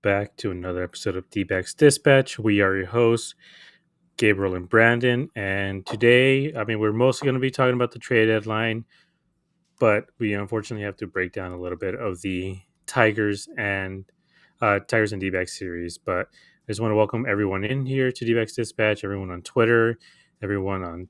back to another episode of Dbacks Dispatch. We are your hosts, Gabriel and Brandon. And today, we're mostly going to be talking about the trade deadline, but we unfortunately have to break down a little bit of the Tigers and Dbacks series. But I just want to welcome everyone in here to Dbacks Dispatch, everyone on Twitter, everyone on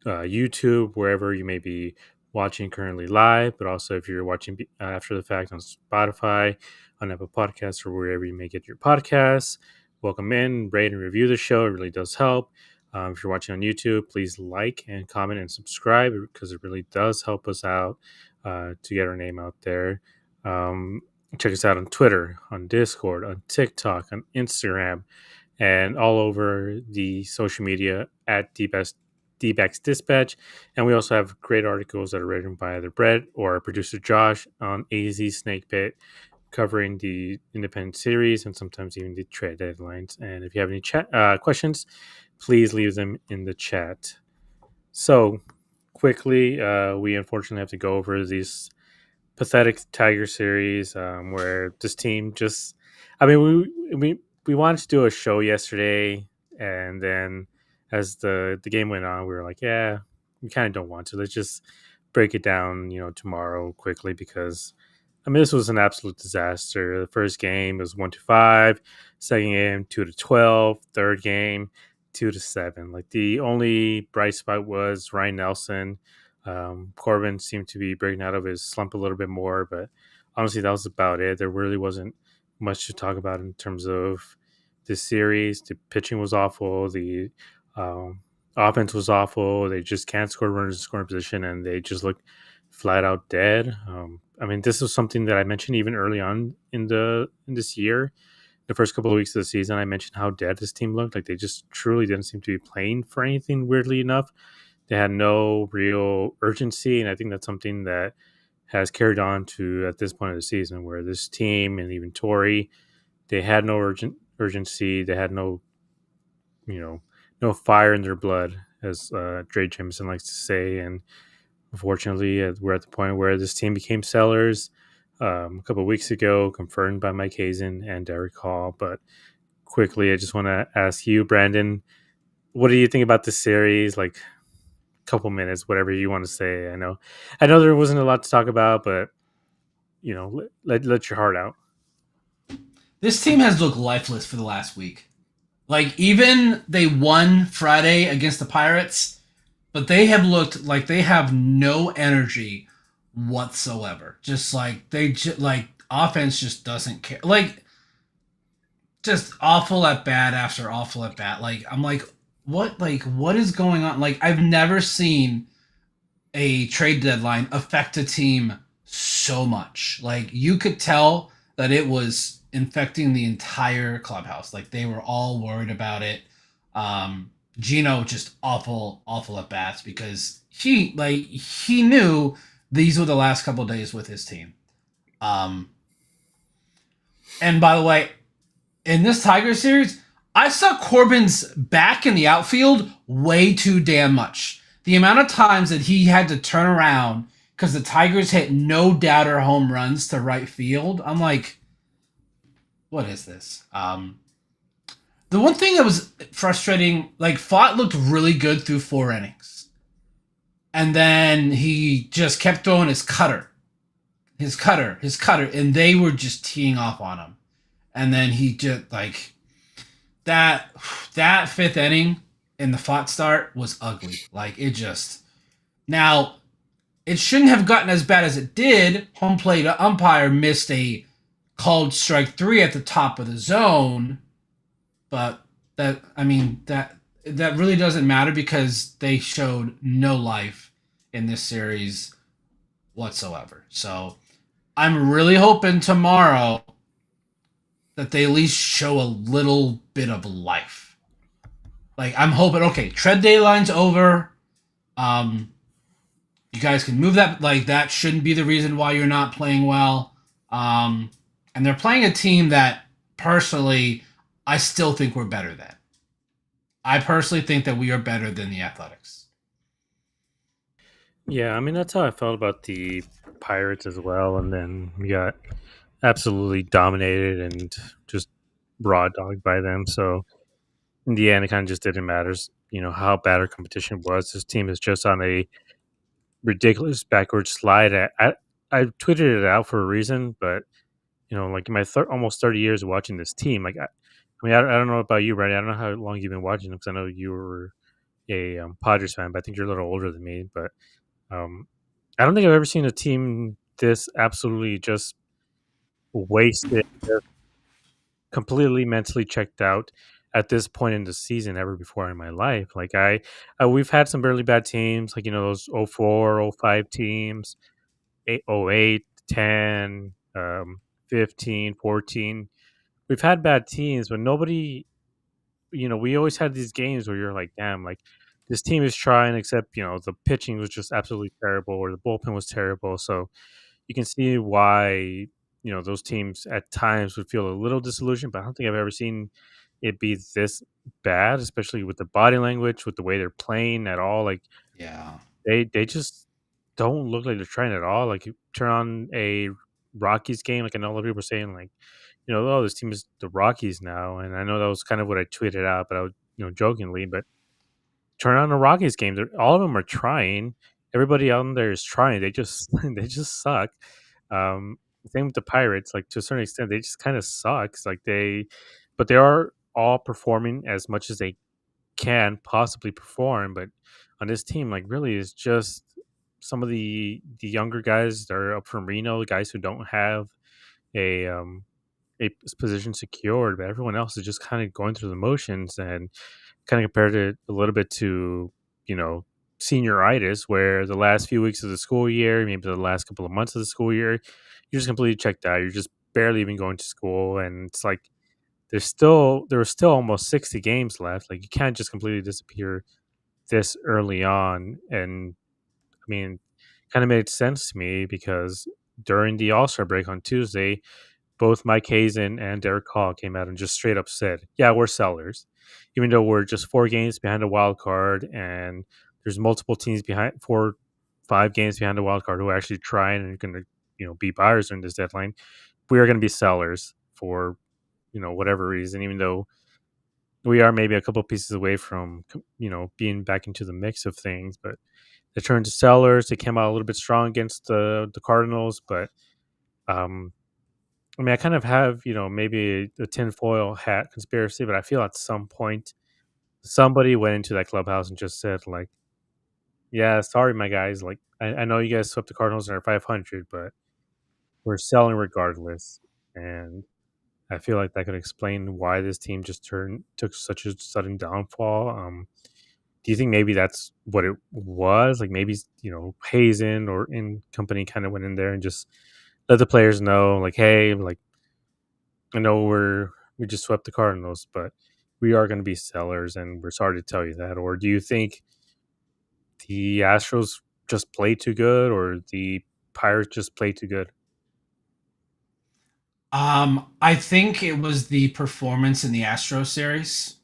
YouTube, wherever you may be watching currently live, but also if you're watching after the fact on Spotify, on Apple Podcasts, or wherever you may get your podcasts. Welcome in, rate and review the show. It really does help. If you're watching on YouTube, please like and comment and subscribe because it really does help us out to get our name out there. Check us out on Twitter, on Discord, on TikTok, on Instagram, and all over the social media at Dbacks Dispatch. And we also have great articles that are written by either Brett or our producer Josh on AZ Snake Pit, covering the independent series and sometimes even the trade deadlines. And if you have any questions, please leave them in the chat. So quickly, we unfortunately have to go over these pathetic Tiger series where this team just, we wanted to do a show yesterday, and then as the game went on, we were like, yeah, we kind of don't want to. Let's just break it down, tomorrow quickly because, this was an absolute disaster. The first game was 1-5, second game 2-12, third game 2-7. Like the only bright spot was Ryan Nelson. Corbin seemed to be breaking out of his slump a little bit more, but honestly, that was about it. There really wasn't much to talk about in terms of this series. The pitching was awful. The offense was awful. They just can't score runners in scoring position, and they just look flat out dead. This was something that I mentioned even early on in this year. The first couple of weeks of the season, I mentioned how dead this team looked. Like they just truly didn't seem to be playing for anything, weirdly enough. They had no real urgency, and I think that's something that has carried on to at this point of the season, where this team and even Torrey, they had no urgency. They had no fire in their blood, as Dre Jameson likes to say. And unfortunately, we're at the point where this team became sellers a couple of weeks ago, confirmed by Mike Hazen and Derek Hall. But quickly, I just want to ask you, Brandon, what do you think about this series? Like, a couple minutes, whatever you want to say. I know there wasn't a lot to talk about, but let your heart out. This team has looked lifeless for the last week. Like, even they won Friday against the Pirates, but they have looked like they have no energy whatsoever. Just like offense just doesn't care. Like, just awful at bat after awful at bat. Like, I'm like, what is going on? Like, I've never seen a trade deadline affect a team so much. Like, you could tell that it was infecting the entire clubhouse. Like, they were all worried about it. Geno just awful at bats because he knew these were the last couple of days with his team. And by the way, in this Tiger series, I saw Corbin's back in the outfield way too damn much. The amount of times that he had to turn around because the Tigers hit no doubter home runs to right field, I'm like, what is this? The one thing that was frustrating, like, Fott looked really good through 4 innings. And then he just kept throwing his cutter, and they were just teeing off on him. And then he just, like, that 5th inning in the Fott start was ugly. Like, it just... Now, it shouldn't have gotten as bad as it did. Home plate umpire missed a called strike 3 at the top of the zone. But that really doesn't matter because they showed no life in this series whatsoever. So I'm really hoping tomorrow that they at least show a little bit of life. Like, I'm hoping, okay, trade deadline's over. You guys can move that. Like, that shouldn't be the reason why you're not playing well. And they're playing a team that, personally, I still think we're better than. I personally think that we are better than the Athletics. Yeah, that's how I felt about the Pirates as well. And then we got absolutely dominated and just raw dogged by them. So in the end, it kind of just didn't matter, how bad our competition was. This team is just on a ridiculous backward slide. I tweeted it out for a reason, but like in my almost 30 years of watching this team, like I don't know about you, right? I don't know how long you've been watching them because I know you were a Padres fan, but I think you're a little older than me. But um, I don't think I've ever seen a team this absolutely just wasted, completely mentally checked out at this point in the season ever before in my life. Like we've had some really bad teams, like those 04, 05 teams, 8, 08, 10, 15, 14. We've had bad teams, but nobody, we always had these games where you're like, damn, like this team is trying, except the pitching was just absolutely terrible, or the bullpen was terrible. So you can see why those teams at times would feel a little disillusioned, but I don't think I've ever seen it be this bad, especially with the body language, with the way they're playing at all. Like Yeah. they just don't look like they're trying at all. Like you turn on a Rockies game, like I know a lot of people are saying, like oh, this team is the Rockies now, and I know that was kind of what I tweeted out, but I was jokingly, but turn on the Rockies game. All of them are trying. Everybody on there is trying. They just they just suck. Um, Same with the Pirates. Like to a certain extent, they just kind of sucks. But they are all performing as much as they can possibly perform. But on this team, like really, is just some of the younger guys that are up from Reno, guys who don't have a a position secured, but everyone else is just kind of going through the motions, and kind of compared it a little bit to, you know, senioritis, where the last few weeks of the school year, maybe the last couple of months of the school year, you're just completely checked out. You're just barely even going to school. And it's like there were still almost 60 games left. Like you can't just completely disappear this early on. And I mean, kind of made sense to me because during the All Star break on Tuesday, both Mike Hazen and Derek Hall came out and just straight up said, "Yeah, we're sellers, even though we're just 4 games behind a wild card, and there's multiple teams behind 5 games behind the wild card who are actually trying and going to, be buyers during this deadline. We are going to be sellers for whatever reason, even though we are maybe a couple pieces away from being back into the mix of things, but." They turned to sellers. They came out a little bit strong against the Cardinals, but um, I mean, I kind of have, maybe a tinfoil hat conspiracy, but I feel at some point somebody went into that clubhouse and just said, like, yeah, sorry, my guys. Like, I know you guys swept the Cardinals and are 500, but we're selling regardless. And I feel like that could explain why this team just took such a sudden downfall. Do you think maybe that's what it was? Like, maybe, Hazen or in company kind of went in there and just let the players know, like, hey, like, I know we just swept the Cardinals, but we are going to be sellers, and we're sorry to tell you that. Or do you think the Astros just play too good, or the Pirates just play too good? I think it was the performance in the Astro series,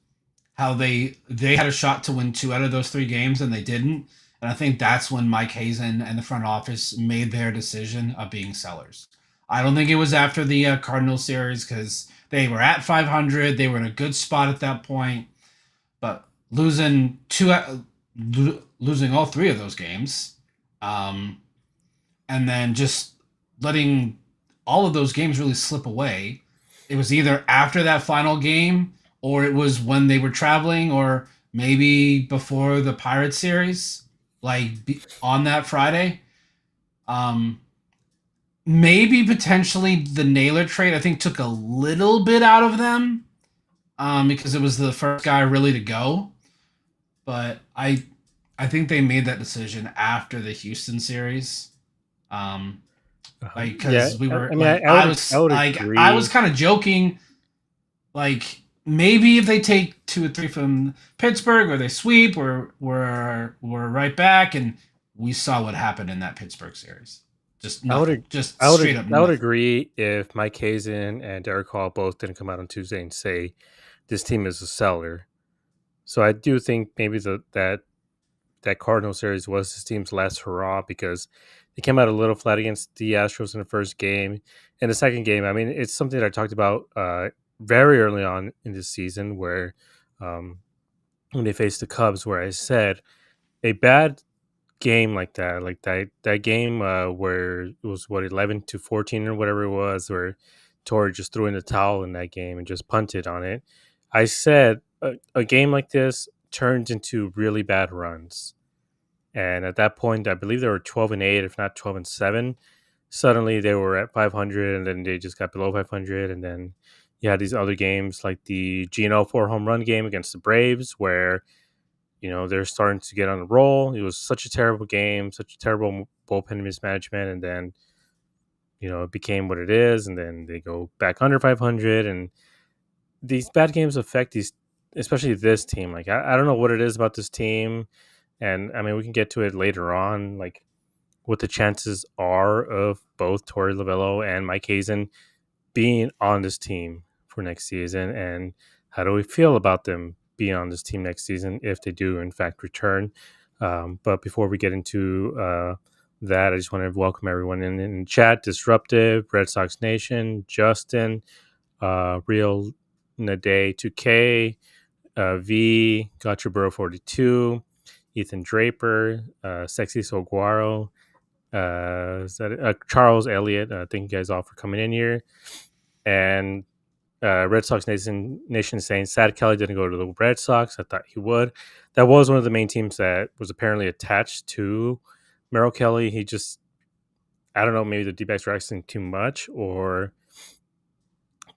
how they had a shot to win 2 out of those 3 games and they didn't. And I think that's when Mike Hazen and the front office made their decision of being sellers. I don't think it was after the Cardinal series because they were at 500. They were in a good spot at that point, but losing all 3 of those games, um, and then just letting all of those games really slip away. It was either after that final game or it was when they were traveling or maybe before the Pirate series, like on that Friday. Um, Maybe potentially the Naylor trade, I think, took a little bit out of them because it was the first guy really to go. But I think they made that decision after the Houston series. Um, like Yeah, because we I were mean, like I would I was agree. kind of joking like maybe if they take 2 or 3 from Pittsburgh or they sweep or we're right back and we saw what happened in that Pittsburgh series. Just I would, nothing. Just I would, straight up I would nothing. agree if Mike Hazen and Derek Hall both didn't come out on Tuesday and say this team is a seller. So I do think maybe that Cardinal series was this team's last hurrah because They came out a little flat against the Astros in the first game. In the second game, I mean, it's something that I talked about very early on in this season, where um, when they faced the Cubs, where I said a bad game like that game where it was what 11-14 or whatever it was, where Torre just threw in the towel in that game and just punted on it. I said a game like this turns into really bad runs, and at that point, I believe they were 12-8, if not 12-7. Suddenly, they were at 500, and then they just got below 500, and then you had these other games like the Geno 4 home run game against the Braves, where they're starting to get on a roll. It was such a terrible game, such a terrible bullpen mismanagement, and then it became what it is, and then they go back under 500, and these bad games affect these, especially this team. Like I don't know what it is about this team, and I mean we can get to it later on, like what the chances are of both Torrey Lavello and Mike Hazen being on this team for next season, and how do we feel about them being on this team next season if they do in fact return. But before we get into that, I just want to welcome everyone in chat: Disruptive, Red Sox Nation, Justin, Real Nade 2K, V, Gotcha Bro 42, Ethan Draper, Sexy Soguaro, Charles Elliott. Thank you guys all for coming in here. And Red Sox Nation saying sad Kelly didn't go to the Red Sox. I thought he would. That was one of the main teams that was apparently attached to Merrill Kelly. He just, I don't know, maybe the D-backs were asking too much, or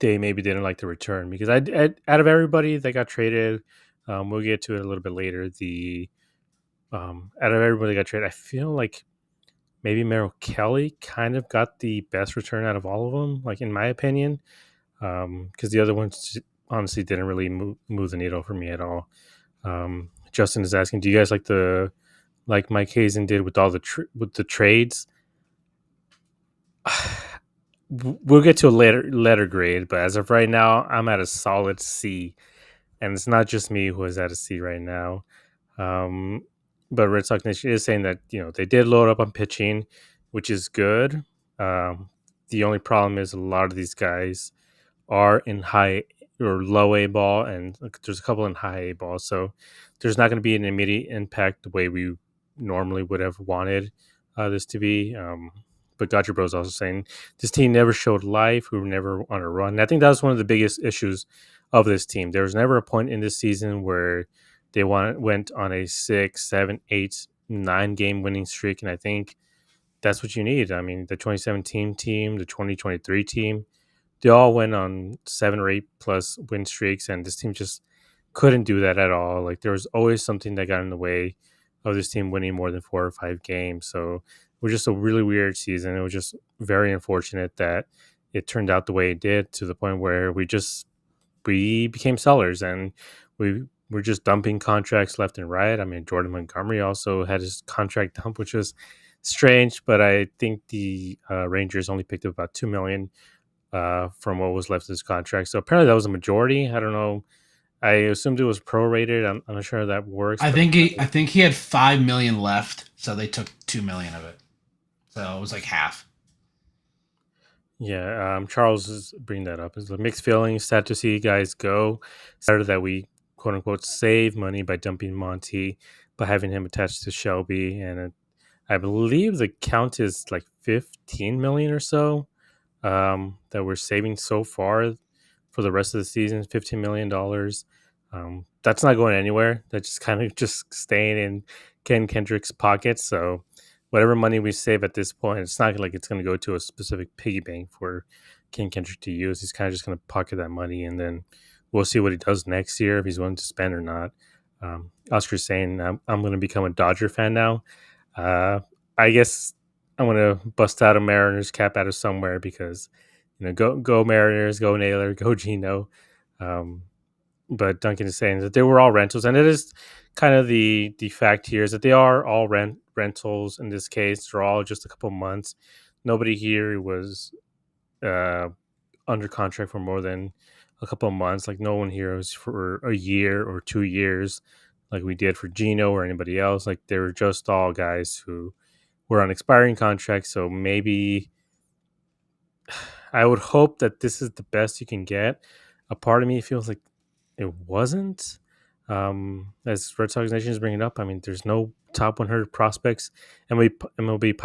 they maybe didn't like the return, because out of everybody that got traded, we'll get to it a little bit later. The out of everybody that got traded, I feel like maybe Merrill Kelly kind of got the best return out of all of them, like in my opinion, because the other ones honestly didn't really move the needle for me at all. Justin is asking, do you guys like Mike Hazen did with all with the trades? We'll get to a letter grade, but as of right now, I'm at a solid C, and it's not just me who is at a C right now. But Red Sox Nation is saying that they did load up on pitching, which is good. The only problem is a lot of these guys are in high or low A ball, and there's a couple in high A ball, so there's not going to be an immediate impact the way we normally would have wanted this to be. But Gotcha Bro is also saying this team never showed life. We were never on a run. And I think that was one of the biggest issues of this team. There was never a point in this season where they went on a 6, 7, 8, 9 game winning streak, and I think that's what you need. I mean, the 2017 team, the 2023 team, they all went on 7 or 8 plus win streaks, and this team just couldn't do that at all. Like there was always something that got in the way of this team winning more than 4 or 5 games. So it was just a really weird season. It was just very unfortunate that it turned out the way it did, to the point where we became sellers, and we were just dumping contracts left and right. I mean, Jordan Montgomery also had his contract dump, which was strange, but I think the Rangers only picked up about $2 million from what was left of his contract. So apparently that was a majority. I don't know. I assumed it was prorated. I'm not sure how that works, I but think he had 5 million left, so they took 2 million of it. So it was like half. yeah, Charles is bringing that up. It's a mixed feelings. Sad to see guys go. Sad that we quote unquote save money by dumping Monty, by having him attached to Shelby, and I believe the count is like 15 million or so that we're saving so far for the rest of the season. $15 million. That's not going anywhere. That's just kind of just staying in Ken Kendrick's pocket. So whatever money we save at this point, it's not like it's going to go to a specific piggy bank for Ken Kendrick to use. He's kind of just going to pocket that money, and then we'll see what he does next year, if he's willing to spend or not. Oscar's saying I'm going to become a Dodger fan now. I guess I'm going to bust out a Mariners cap out of somewhere, because go Mariners, go Naylor, go Geno. But Duncan is saying that they were all rentals, and it is kind of the fact here is that they are all rentals in this case. They're all just a couple months. Nobody here was uh, under contract for more than a couple of months. Like no one here was for a year or 2 years, like we did for Geno or anybody else. Like they were just all guys who were on expiring contracts. So maybe I would hope that this is the best you can get. A part of me feels like it wasn't. As Red Sox Nation is bringing up, I mean, there's no top 100 prospects, MLB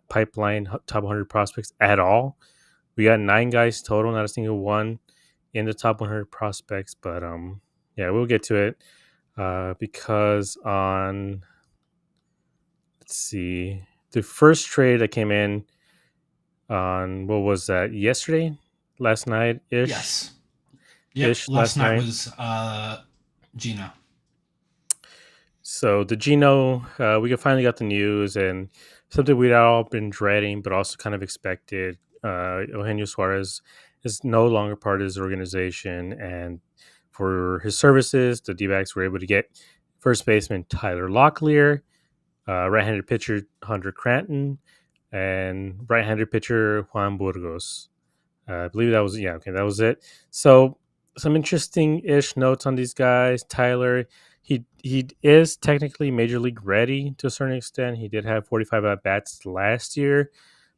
pipeline top 100 prospects at all. We got 9 guys total, not a single one in the top 100 prospects. But yeah, we'll get to it because on let's see, the first trade that came in on what was that yesterday, last night Yes. Yep. Last last night night. was Geno. So the Geno, we finally got the news, and something we'd all been dreading, but also kind of expected. Eugenio Suarez is no longer part of his organization, and for his services, the D-backs were able to get first baseman Tyler Locklear, right-handed pitcher Hunter Cranton, and right-handed pitcher Juan Burgos. I believe that was, yeah, okay, that was it. So some interesting ish notes on these guys. Tyler, he is technically major league ready to a certain extent. He did have 45 at bats last year,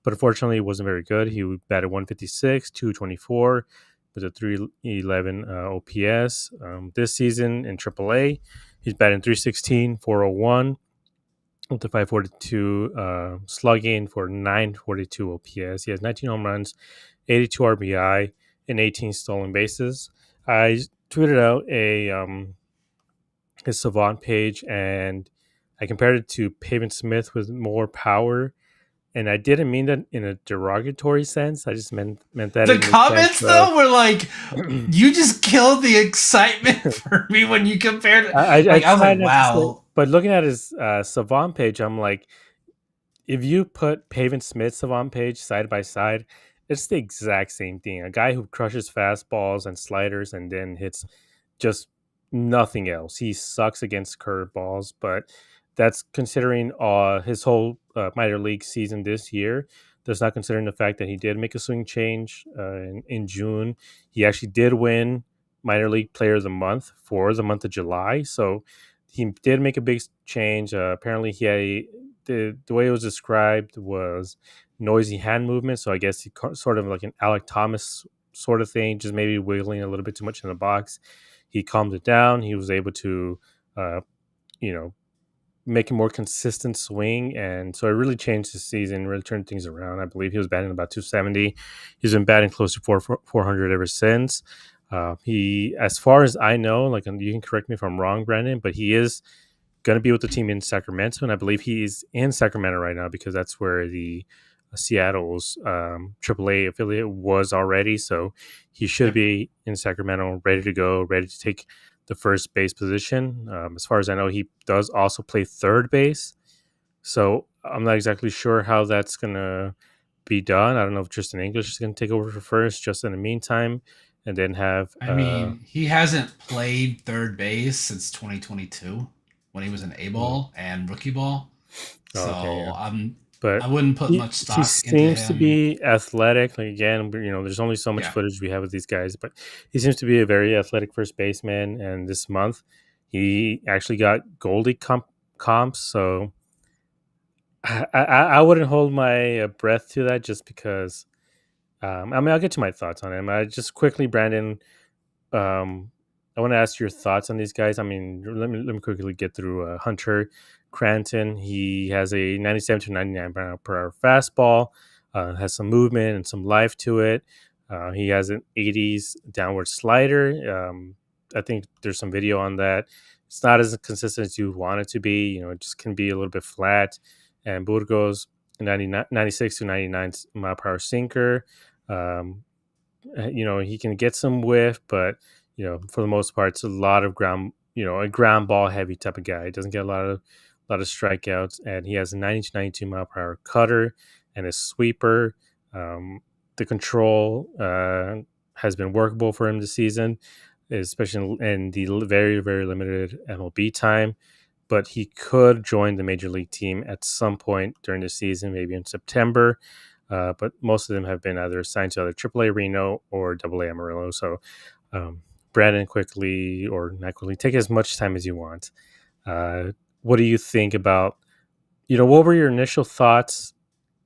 but unfortunately, it wasn't very good. He batted 156, 224 with a 311 OPS. This season in AAA, he's batting 316, 401 with the 542 slugging for 942 OPS. He has 19 home runs, 82 RBI, and 18 stolen bases. I tweeted out a his Savant page, and I compared it to Pavin Smith with more power. And I didn't mean that in a derogatory sense. I just meant that The in the sense comments of though were like, you just killed the excitement for me when you compared. I Like I was try like, not to say, wow. but looking at his Savant page, I'm like, if you put Pavin Smith's Savant page side by side, it's the exact same thing. A guy who crushes fastballs and sliders and then hits just nothing else. He sucks against curveballs, but that's considering his whole minor league season this year. That's not considering the fact that he did make a swing change in June. He actually did win minor league player of the month for the month of July. So he did make a big change. Apparently, the way it was described was noisy hand movement. So I guess sort of like an Alec Thomas sort of thing, just maybe wiggling a little bit too much in the box. He calmed it down. He was able to, uh, you know, make a more consistent swing, and so it really changed his season, really turned things around. I believe he was batting about 270. He's been batting close to 400 ever since. He, as far as I know, like, and you can correct me if I'm wrong, Brandon, but he is going to be with the team in Sacramento, and I believe he's in Sacramento right now because that's where the Seattle's AAA affiliate was already. So he should Yep. be in Sacramento, ready to go, ready to take the first base position. As far as I know, he does also play third base. So I'm not exactly sure how that's going to be done. I don't know if Tristan English is going to take over for first just in the meantime, and then have I mean, he hasn't played third base since 2022 when he was an A hmm, ball and rookie ball. oh, So okay, yeah. I But wouldn't put much he stock into seems to him. be athletic. Like, again, there's only so much Yeah. footage we have with these guys, but he seems to be a very athletic first baseman. And this month, he actually got Goldie comps. So I wouldn't hold my breath to that just because. I mean, I'll get to my thoughts on him. I just quickly, Brandon. Um, I want to ask your thoughts on these guys. I mean, let me quickly get through Hunter Cranton. He has a 97 to 99 per hour fastball, has some movement and some life to it. He has an 80s downward slider. I think there's some video on that. It's not as consistent as you want it to be. It just can be a little bit flat. And Burgos, 96 to 99 mile per hour sinker. Um, he can get some whiff, but for the most part, it's a lot of ground. A ground ball heavy type of guy. He doesn't get a lot of strikeouts, and he has a 90 to 92 mile per hour cutter and a sweeper. Um, the control has been workable for him this season, especially in the very, very limited MLB time. But he could join the major league team at some point during the season, maybe in September. But most of them have been either assigned to either AAA Reno or AA Amarillo. So, Brandon, quickly or not quickly, take as much time as you want. What do you think about what were your initial thoughts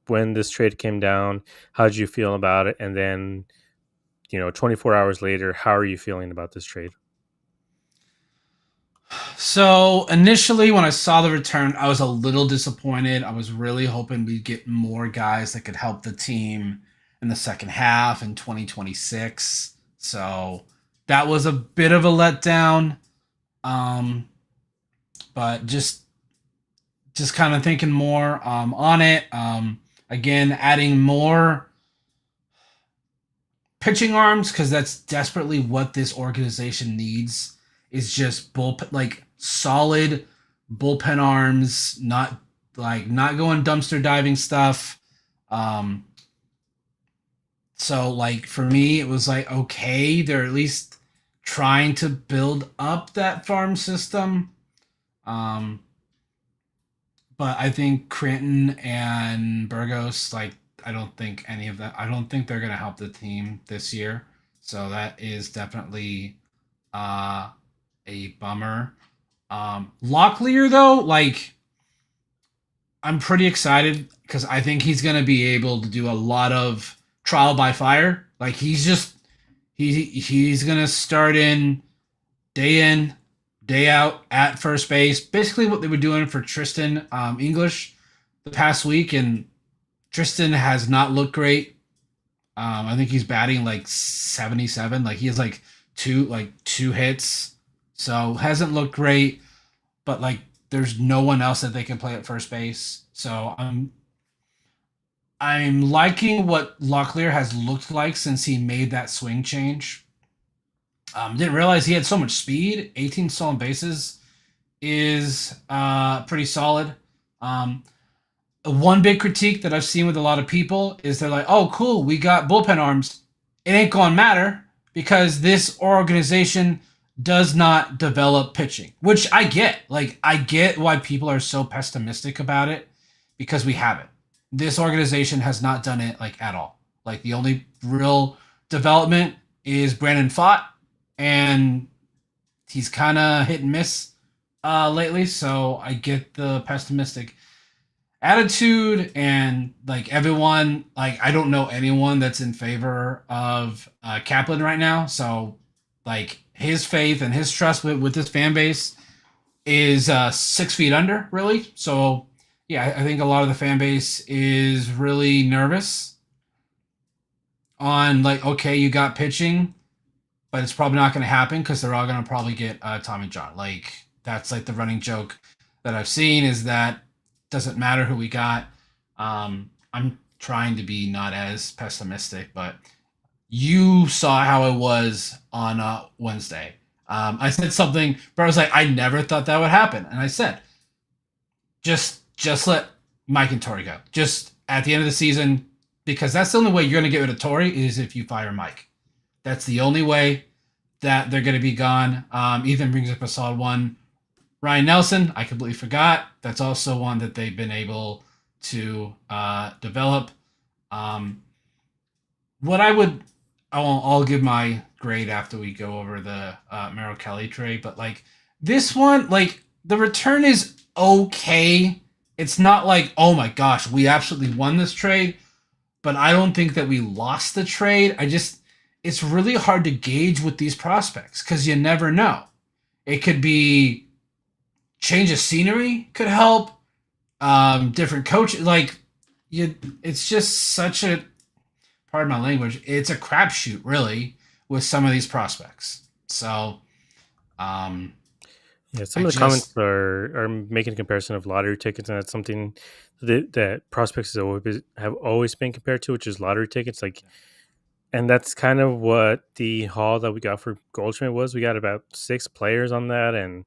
when this trade came down? How did you feel about it? And then, 24 hours later, how are you feeling about this trade? So initially, when I saw the return, I was a little disappointed. I was really hoping we'd get more guys that could help the team in the second half in 2026. So that was a bit of a letdown. Um, but just kind of thinking more on it. Again, adding more pitching arms because that's desperately what this organization needs. Is just bullpen, like solid bullpen arms, not going dumpster diving stuff. Um, so like for me, it was like okay, they're at least trying to build up that farm system. Um, but I think Cranton and Burgos, like, I don't think any of that. I don't think they're gonna help the team this year. So that is definitely uh, a bummer. Locklear though, like, I'm pretty excited because I think he's gonna be able to do a lot of trial by fire. Like he's gonna start in, day out at first base. Basically, what they were doing for Tristan English the past week, and Tristan has not looked great. I think he's batting like 77. Like he has two hits, so hasn't looked great. But like, there's no one else that they can play at first base. So I'm liking what Locklear has looked like since he made that swing change. Didn't realize he had so much speed. 18 stolen bases is pretty solid. Um, One big critique that I've seen with a lot of people is they're like, "Oh, cool, we got bullpen arms. It ain't gonna matter because this organization does not develop pitching," which I get. Like, I get why people are so pessimistic about it because we haven't. This organization has not done it like at all. Like the only real development is Brandon Fott, and he's kind of hit and miss lately. So I get the pessimistic attitude, and like everyone, like I don't know anyone that's in favor of Kaplan right now. So like his faith and his trust with this fan base is 6 feet under, really. So yeah, I think a lot of the fan base is really nervous on like, okay, you got pitching, but it's probably not going to happen because they're all going to probably get Tommy John. Like that's like the running joke that I've seen is that doesn't matter who we got. I'm trying to be not as pessimistic, but you saw how it was on Wednesday. I said something, but I was like, I never thought that would happen, and I said, just let Mike and Tori go. Just at the end of the season, because that's the only way you're going to get rid of Tori is if you fire Mike. That's the only way that they're going to be gone. Ethan brings up a solid one. Ryan Nelson, I completely forgot. That's also one that they've been able to develop. Um, what I would, I'll give my grade after we go over the Merrill Kelly trade, but like this one, like the return is okay. It's not like, oh my gosh, we absolutely won this trade, but I don't think that we lost the trade. It's really hard to gauge with these prospects because you never know. It could be change of scenery could help. Different coach, like it's just such a, pardon my language, it's a crapshoot really with some of these prospects. So, um, Yeah, some I of the comments just are making a comparison of lottery tickets, and that's something that prospects have always been compared to, which is lottery tickets. Like, and that's kind of what the haul that we got for Goldschmidt was. We got about 6 players on that, and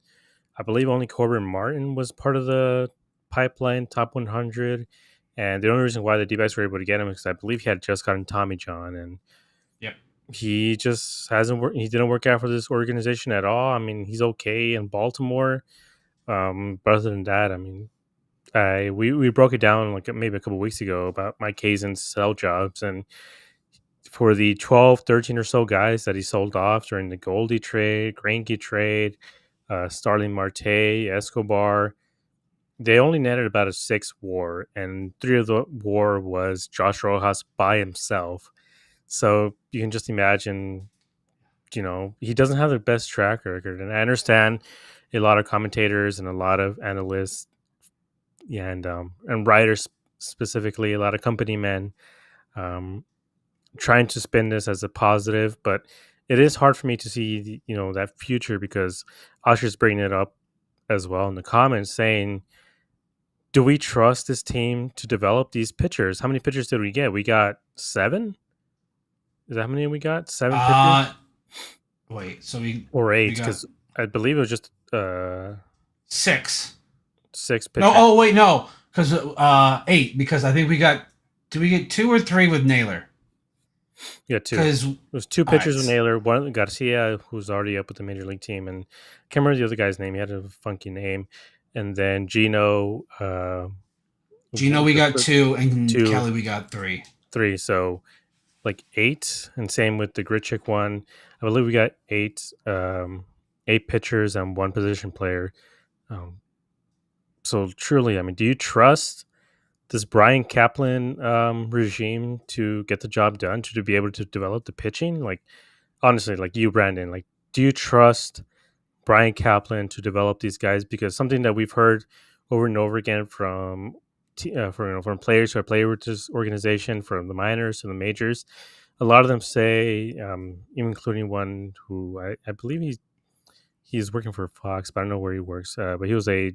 I believe only Corbin Martin was part of the pipeline top 100. And the only reason why the D-backs were able to get him is because I believe he had just gotten Tommy John, and yep. he just hasn't worked. He didn't work out for this organization at all. I mean, he's okay in Baltimore, but other than that, I mean, we broke it down like maybe a couple weeks ago about Mike Hazen's sell jobs, and for the 12, 13 or so guys that he sold off during the Goldie trade, Greinke trade, Starling Marte, Escobar. they only netted about a 6 WAR, and 3 of the WAR was Josh Rojas by himself. So you can just imagine, he doesn't have the best track record. And I understand a lot of commentators and a lot of analysts, yeah, and writers specifically, a lot of company men, um, trying to spin this as a positive, but it is hard for me to see, that future, because Oscar's bringing it up as well in the comments saying, do we trust this team to develop these pitchers? How many pitchers did we get? We got 7? Is that how many we got? 7 pitchers? Uh, wait. So Or we 8, got because I believe it was just 6. 6 No. pitchers. Oh wait, no, because 8. Because I think we got. Did we get 2 or 3 with Naylor? Yeah, 2. Because all There's 2 pitchers with right, Naylor. One Garcia, who's already up with the major league team, and I can't remember the other guy's name. He had a funky name. And then Geno, Geno we got the 2, and 2, Kelly we got 3. 3. So like 8, and same with the Gritchick one. I believe we got 8 pitchers and 1 position player. Um, so truly, I mean, do you trust this Brian Kaplan regime to get the job done, to be able to develop the pitching? Like, honestly, like you, Brandon, like, do you trust Brian Kaplan to develop these guys? Because something that we've heard over and over again from players who are played with this organization, from the minors to the majors, a lot of them say, even including one who I believe he's working for Fox, but I don't know where he works. But he was a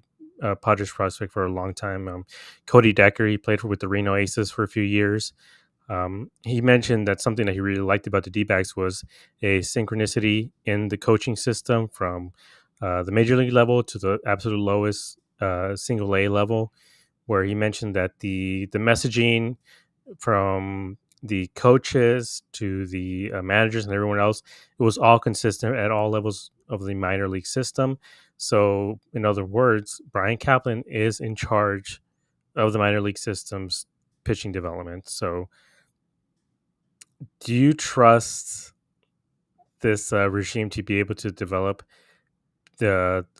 Padres prospect for a long time. Cody Decker, he played with the Reno Aces for a few years. He mentioned that something that he really liked about the D-backs was a synchronicity in the coaching system from the major league level to the absolute lowest single A level, where he mentioned that the messaging from the coaches to the managers and everyone else, it was all consistent at all levels of the minor league system. So, in other words, Brian Kaplan is in charge of the minor league system's pitching development. So, do you trust this regime to be able to develop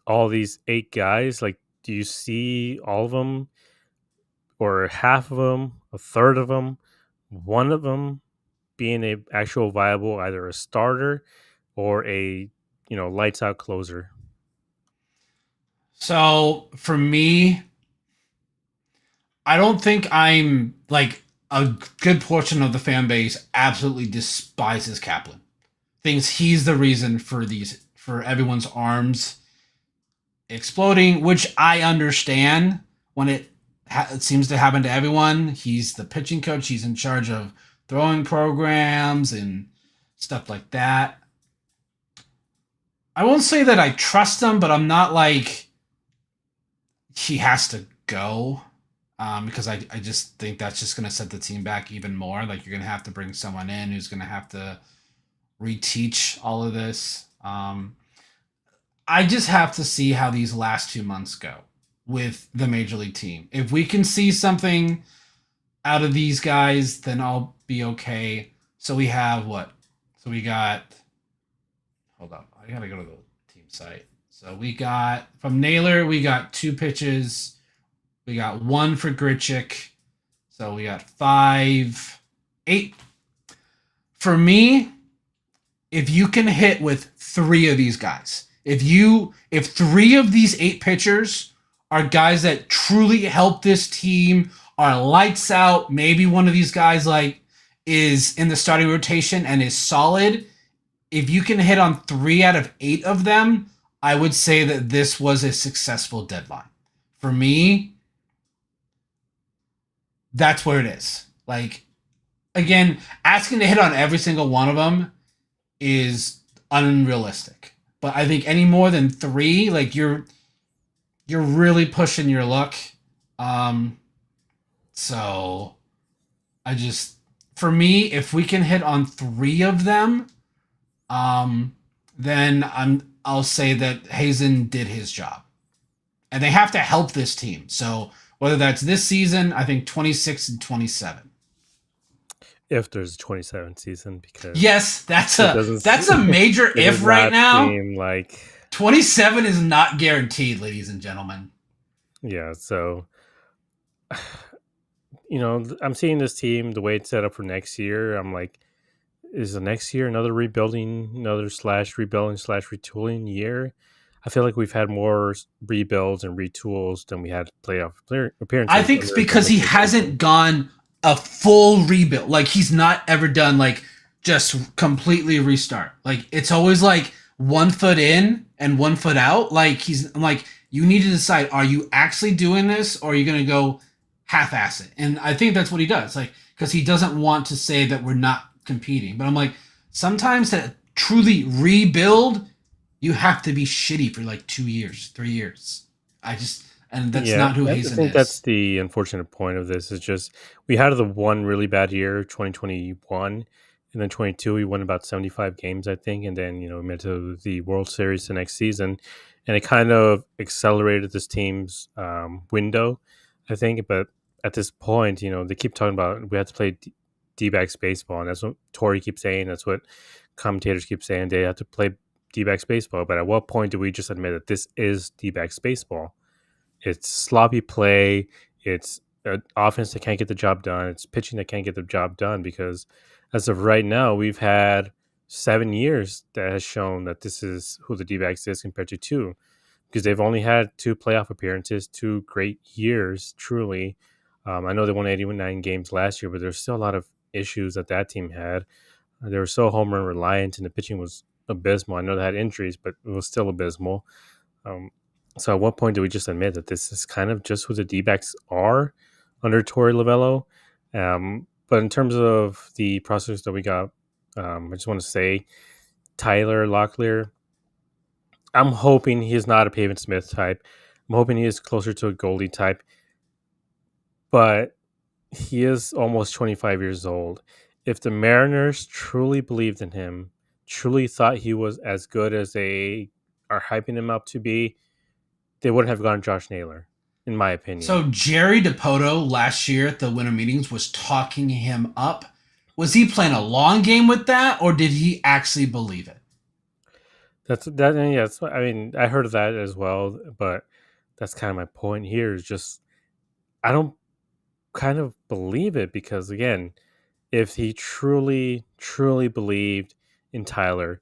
all these 8 guys? Like, do you see all of them, or half of them, a third of them, one of them being a actual viable, either a starter or a lights out closer? So for me, I don't think I'm like a good portion of the fan base absolutely despises Kaplan. Thinks he's the reason for everyone's arms exploding, which I understand when it seems to happen to everyone. He's the pitching coach. He's in charge of throwing programs and stuff like that. I won't say that I trust him, but I'm not like he has to go, because I just think that's just going to set the team back even more. Like you're going to have to bring someone in who's going to have to reteach all of this. I just have to see how these last 2 months go with the major league team. If we can see something out of these guys, then I'll be okay. So we have what? So we got. Hold up, I gotta go to the team site. So we got from Naylor, we got 2 pitches. We got 1 for Gritchick. So we got 5, 8. For me, if you can hit with 3 of these guys, if 3 of these 8 pitchers are guys that truly help this team, are lights out, maybe one of these guys like is in the starting rotation and is solid, if you can hit on 3 out of 8 of them, I would say that this was a successful deadline. For me, that's where it is. Like, again, asking to hit on every single one of them is unrealistic. But I think any more than 3, like you're really pushing your luck. So I just, for me, if we can hit on 3 of them, then I'll say that Hazen did his job. And they have to help this team. So whether that's this season, I think 26 and 27. If there's a 27 season, because Yes, that's it a doesn't that's a major it does if right not now. seem like 27 is not guaranteed, ladies and gentlemen. Yeah, so I'm seeing this team the way it's set up for next year. I'm like, is the next year another rebuilding, another slash rebuilding slash retooling year? I feel like we've had more rebuilds and retools than we had I appearances think it's under because Dennis he McCarthy. hasn't gone a full rebuild. Like he's not ever done like just completely restart. Like it's always like 1 foot in and 1 foot out. I'm like, you need to decide, are you actually doing this or are you gonna go half ass it? And I think that's what he does. Like, because he doesn't want to say that we're not competing. But I'm like, sometimes to truly rebuild, you have to be shitty for like 2 years, 3 years. I just and that's Yeah, not who I Hazen think that's is. the unfortunate point of this is just we had the one really bad year, 2021, and then 22 we won about 75 games, I think, and then we made it to the World Series the next season, and it kind of accelerated this team's window, I think. But at this point, they keep talking about we have to play D-backs baseball, and that's what Tori keeps saying. That's what commentators keep saying. They have to play D-backs baseball. But at what point do we just admit that this is D-backs baseball? It's sloppy play. It's an offense that can't get the job done. It's pitching that can't get the job done because as of right now, we've had 7 years that has shown that this is who the D-backs is compared to two because they've only had two playoff appearances, 2 great years, truly. I know they won 89 games last year, but there's still a lot of issues that team had. They were so home run reliant, and the pitching was abysmal. I know they had injuries, but it was still abysmal. Um, so at what point do we just admit that this is kind of just who the D-backs are under Torey Lavello? But in terms of the process that we got, I just want to say Tyler Locklear, I'm hoping he's not a Pavin Smith type. I'm hoping he is closer to a Goldie type, but he is almost 25 years old. If the Mariners truly believed in him, truly thought he was as good as they are hyping him up to be, they wouldn't have gone Josh Naylor, in my opinion. So Jerry DePoto last year at the winter meetings was talking him up. Was he playing a long game with that, or did he actually believe it? That's that. And yeah, I mean, I heard of that as well, but that's kind of my point here. Is just I don't kind of believe it because again, if he truly, truly believed in Tyler,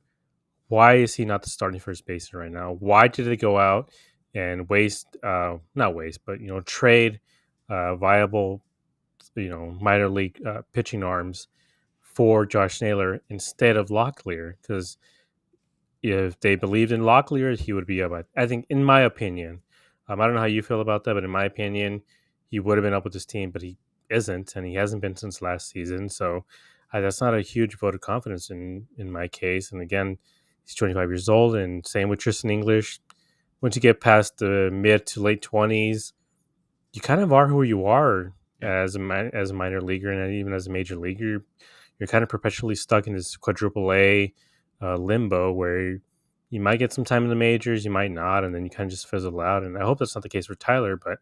why is he not the starting first baseman right now? Why did they go out and not waste, but trade viable, minor league pitching arms for Josh Naylor instead of Locklear? Because if they believed in Locklear, he would be up. I think, in my opinion, I don't know how you feel about that, but in my opinion, he would have been up with this team, but he isn't, and he hasn't been since last season. So that's not a huge vote of confidence in my case. And again, he's 25 years old, and same with Tristan English. Once you get past the mid to late 20s, you kind of are who you are Yeah. as a minor leaguer and even as a major leaguer. You're kind of perpetually stuck in this quadruple A limbo where you might get some time in the majors, you might not, and then you kind of just fizzle out. And I hope that's not the case for Tyler. But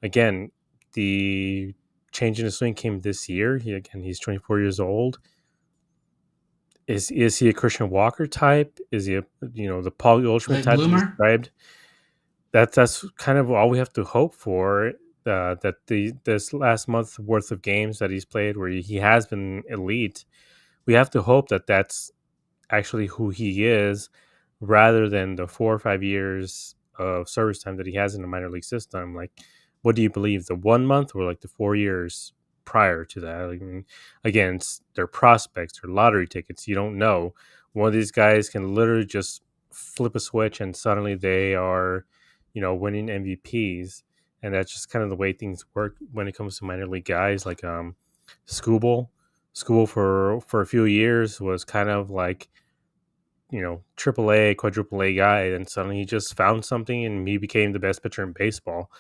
again, the change in his swing came this year. He's 24 years old. Is he a Christian Walker type? Is he the Paul Goldschmidt Late type that you bloomer. described? That's kind of all we have to hope for. That this last month worth of games that he's played, where he has been elite, we have to hope that that's actually who he is, rather than the 4 or 5 years of service time that he has in the minor league system. Like, what do you believe? The 1 month or like the 4 years prior to that? I mean, again, it's their prospects or lottery tickets. You don't know. One of these guys can literally just flip a switch and suddenly they are, winning MVPs. And that's just kind of the way things work when it comes to minor league guys. Like Scooble. School for a few years was kind of like triple A, quadruple A guy, and suddenly he just found something and he became the best pitcher in baseball.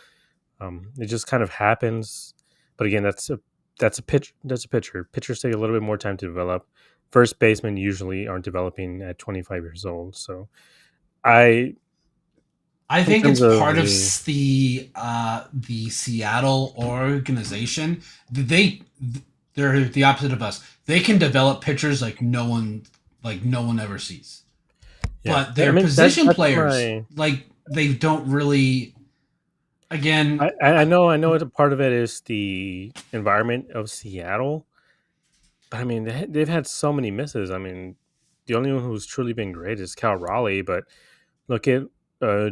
It just kind of happens, but again, that's a pitcher. Pitchers take a little bit more time to develop. First basemen usually aren't developing at 25 years old. So I, I in think it's terms of part of the the Seattle organization. They're the opposite of us. They can develop pitchers like no one ever sees. yeah, But I their mean position that's players my like they don't really again, I know a part of it is the environment of Seattle, but I mean they've had so many misses. I mean, the only one who's truly been great is Cal Raleigh, but look at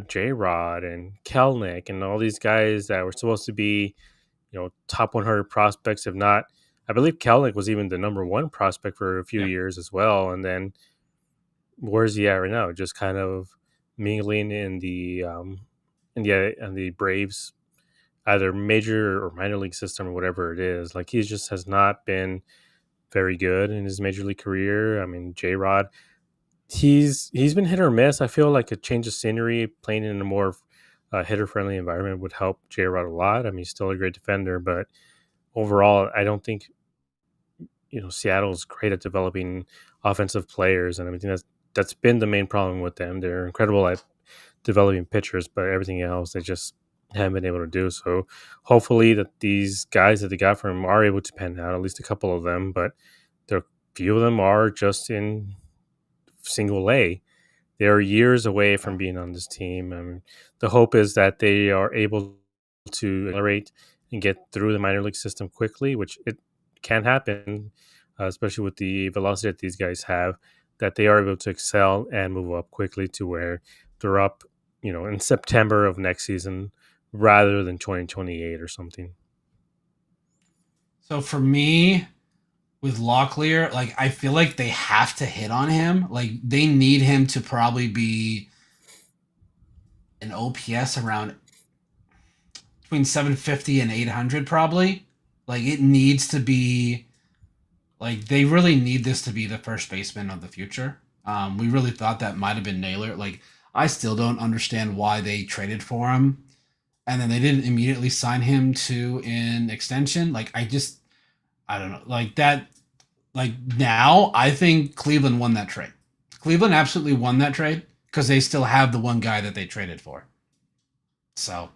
J Rod and Kelnick and all these guys that were supposed to be, top 100 prospects, if not. I believe Kelnick was even the number one prospect for a few yeah. years as well. And then where's he at right now? Just kind of mingling in the Braves, either major or minor league system or whatever it is. Like he just has not been very good in his major league career. I mean, J Rod, he's been hit or miss. I feel like a change of scenery, playing in a more hitter friendly environment would help J Rod a lot. I mean, he's still a great defender, but overall, I don't think Seattle's great at developing offensive players, and I mean that's been the main problem with them. They're incredible at developing pitchers, but everything else they just haven't been able to do. So hopefully that these guys that they got from him are able to pan out, at least a couple of them, but there few of them are just in single A. They are years away from being on this team. The hope is that they are able to accelerate and get through the minor league system quickly, which it can happen, especially with the velocity that these guys have, that they are able to excel and move up quickly to where they're up, in September of next season rather than 2028 or something. So for me, with Locklear, like I feel like they have to hit on him. Like they need him to probably be an OPS around between 750 and 800 probably. Like it needs to be like they really need this to be the first baseman of the future. We really thought that might have been Naylor. Like I still don't understand why they traded for him and then they didn't immediately sign him to an extension. Like I don't know. Like that like now I think Cleveland won that trade. Cleveland absolutely won that trade because they still have the one guy that they traded for. So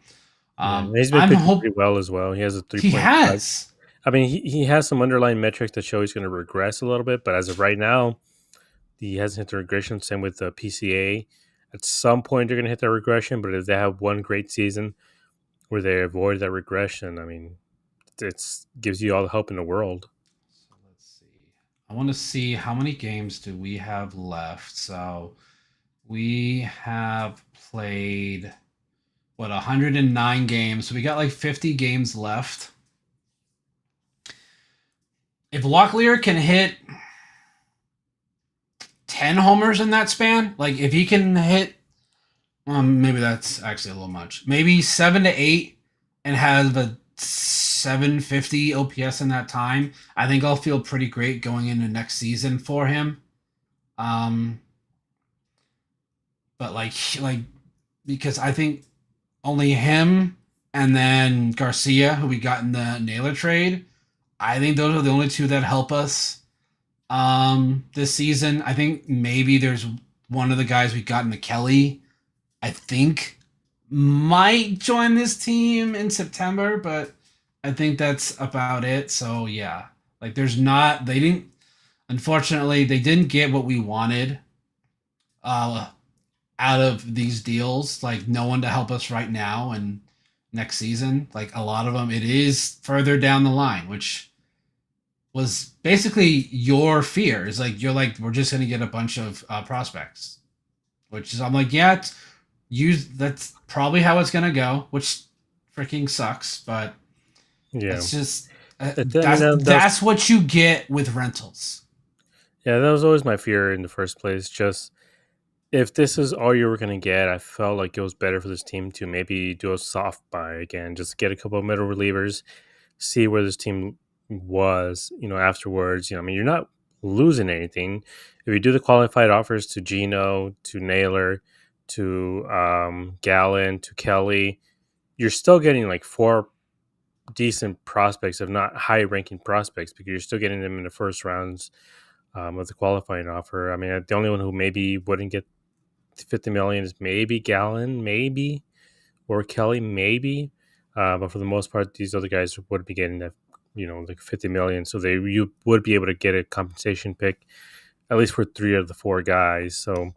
Yeah, he's been I'm pitching hope pretty well as well. He has a he 3.5. has. I mean, he has some underlying metrics that show he's going to regress a little bit, but as of right now, he hasn't hit the regression. Same with the PCA. At some point, they're going to hit that regression, but if they have one great season where they avoid that regression, I mean, it gives you all the hope in the world. So let's see. I want to see how many games do we have left. So we have played what 109 games. So we got like 50 games left. If Locklear can hit 10 homers in that span, like if he can hit maybe that's actually a little much. Maybe 7 to 8 and have a 750 OPS in that time. I think I'll feel pretty great going into next season for him. Um but like because I think only him and then Garcia, who we got in the Naylor trade, I think those are the only two that help us this season. I think maybe there's one of the guys we got in the Kelly, I think might join this team in September, but I think that's about it. So yeah, like there's not they didn't unfortunately they didn't get what we wanted uh out of these deals, like no one to help us right now and next season. Like a lot of them, it is further down the line, which was basically your fear. Is like you're like we're just gonna get a bunch of prospects, which is I'm like yeah, use that's probably how it's gonna go, which freaking sucks, but Yeah, it's just I mean that's what you get with rentals. that was always my fear in the first place. Just if this is all you were going to get, I felt like it was better for this team to maybe do a soft buy again, just get a couple of middle relievers, see where this team was, afterwards. I mean, you're not losing anything. If you do the qualified offers to Geno, to Naylor, to Gallen, to Kelly, you're still getting like four decent prospects, if not high ranking prospects, because you're still getting them in the first rounds of the qualifying offer. I mean, the only one who maybe wouldn't get 50 million is maybe Gallen, maybe, or Kelly, maybe. But for the most part, these other guys would be getting that, like 50 million. So you would be able to get a compensation pick at least for three of the four guys. So,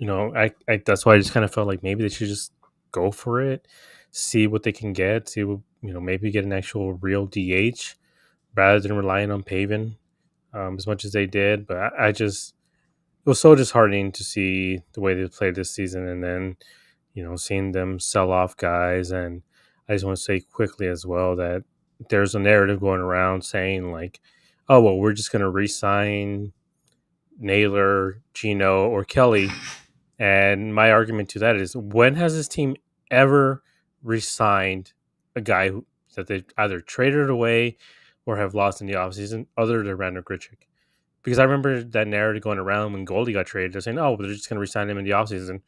I that's why I just kind of felt like maybe they should just go for it. see what they can get, see what, maybe get an actual real DH rather than relying on Pavin as much as they did. But I just it was so disheartening to see the way they played this season, and then seeing them sell off guys. And I just want to say quickly as well that there's a narrative going around saying like, oh well, we're just going to re-sign Naylor, Geno, or Kelly. And my argument to that is, when has this team ever re-signed a guy that they either traded away or have lost in the offseason other than Randall Grichuk? Because I remember that narrative going around when Goldie got traded. They're saying, oh, they're just going to resign him in the offseason.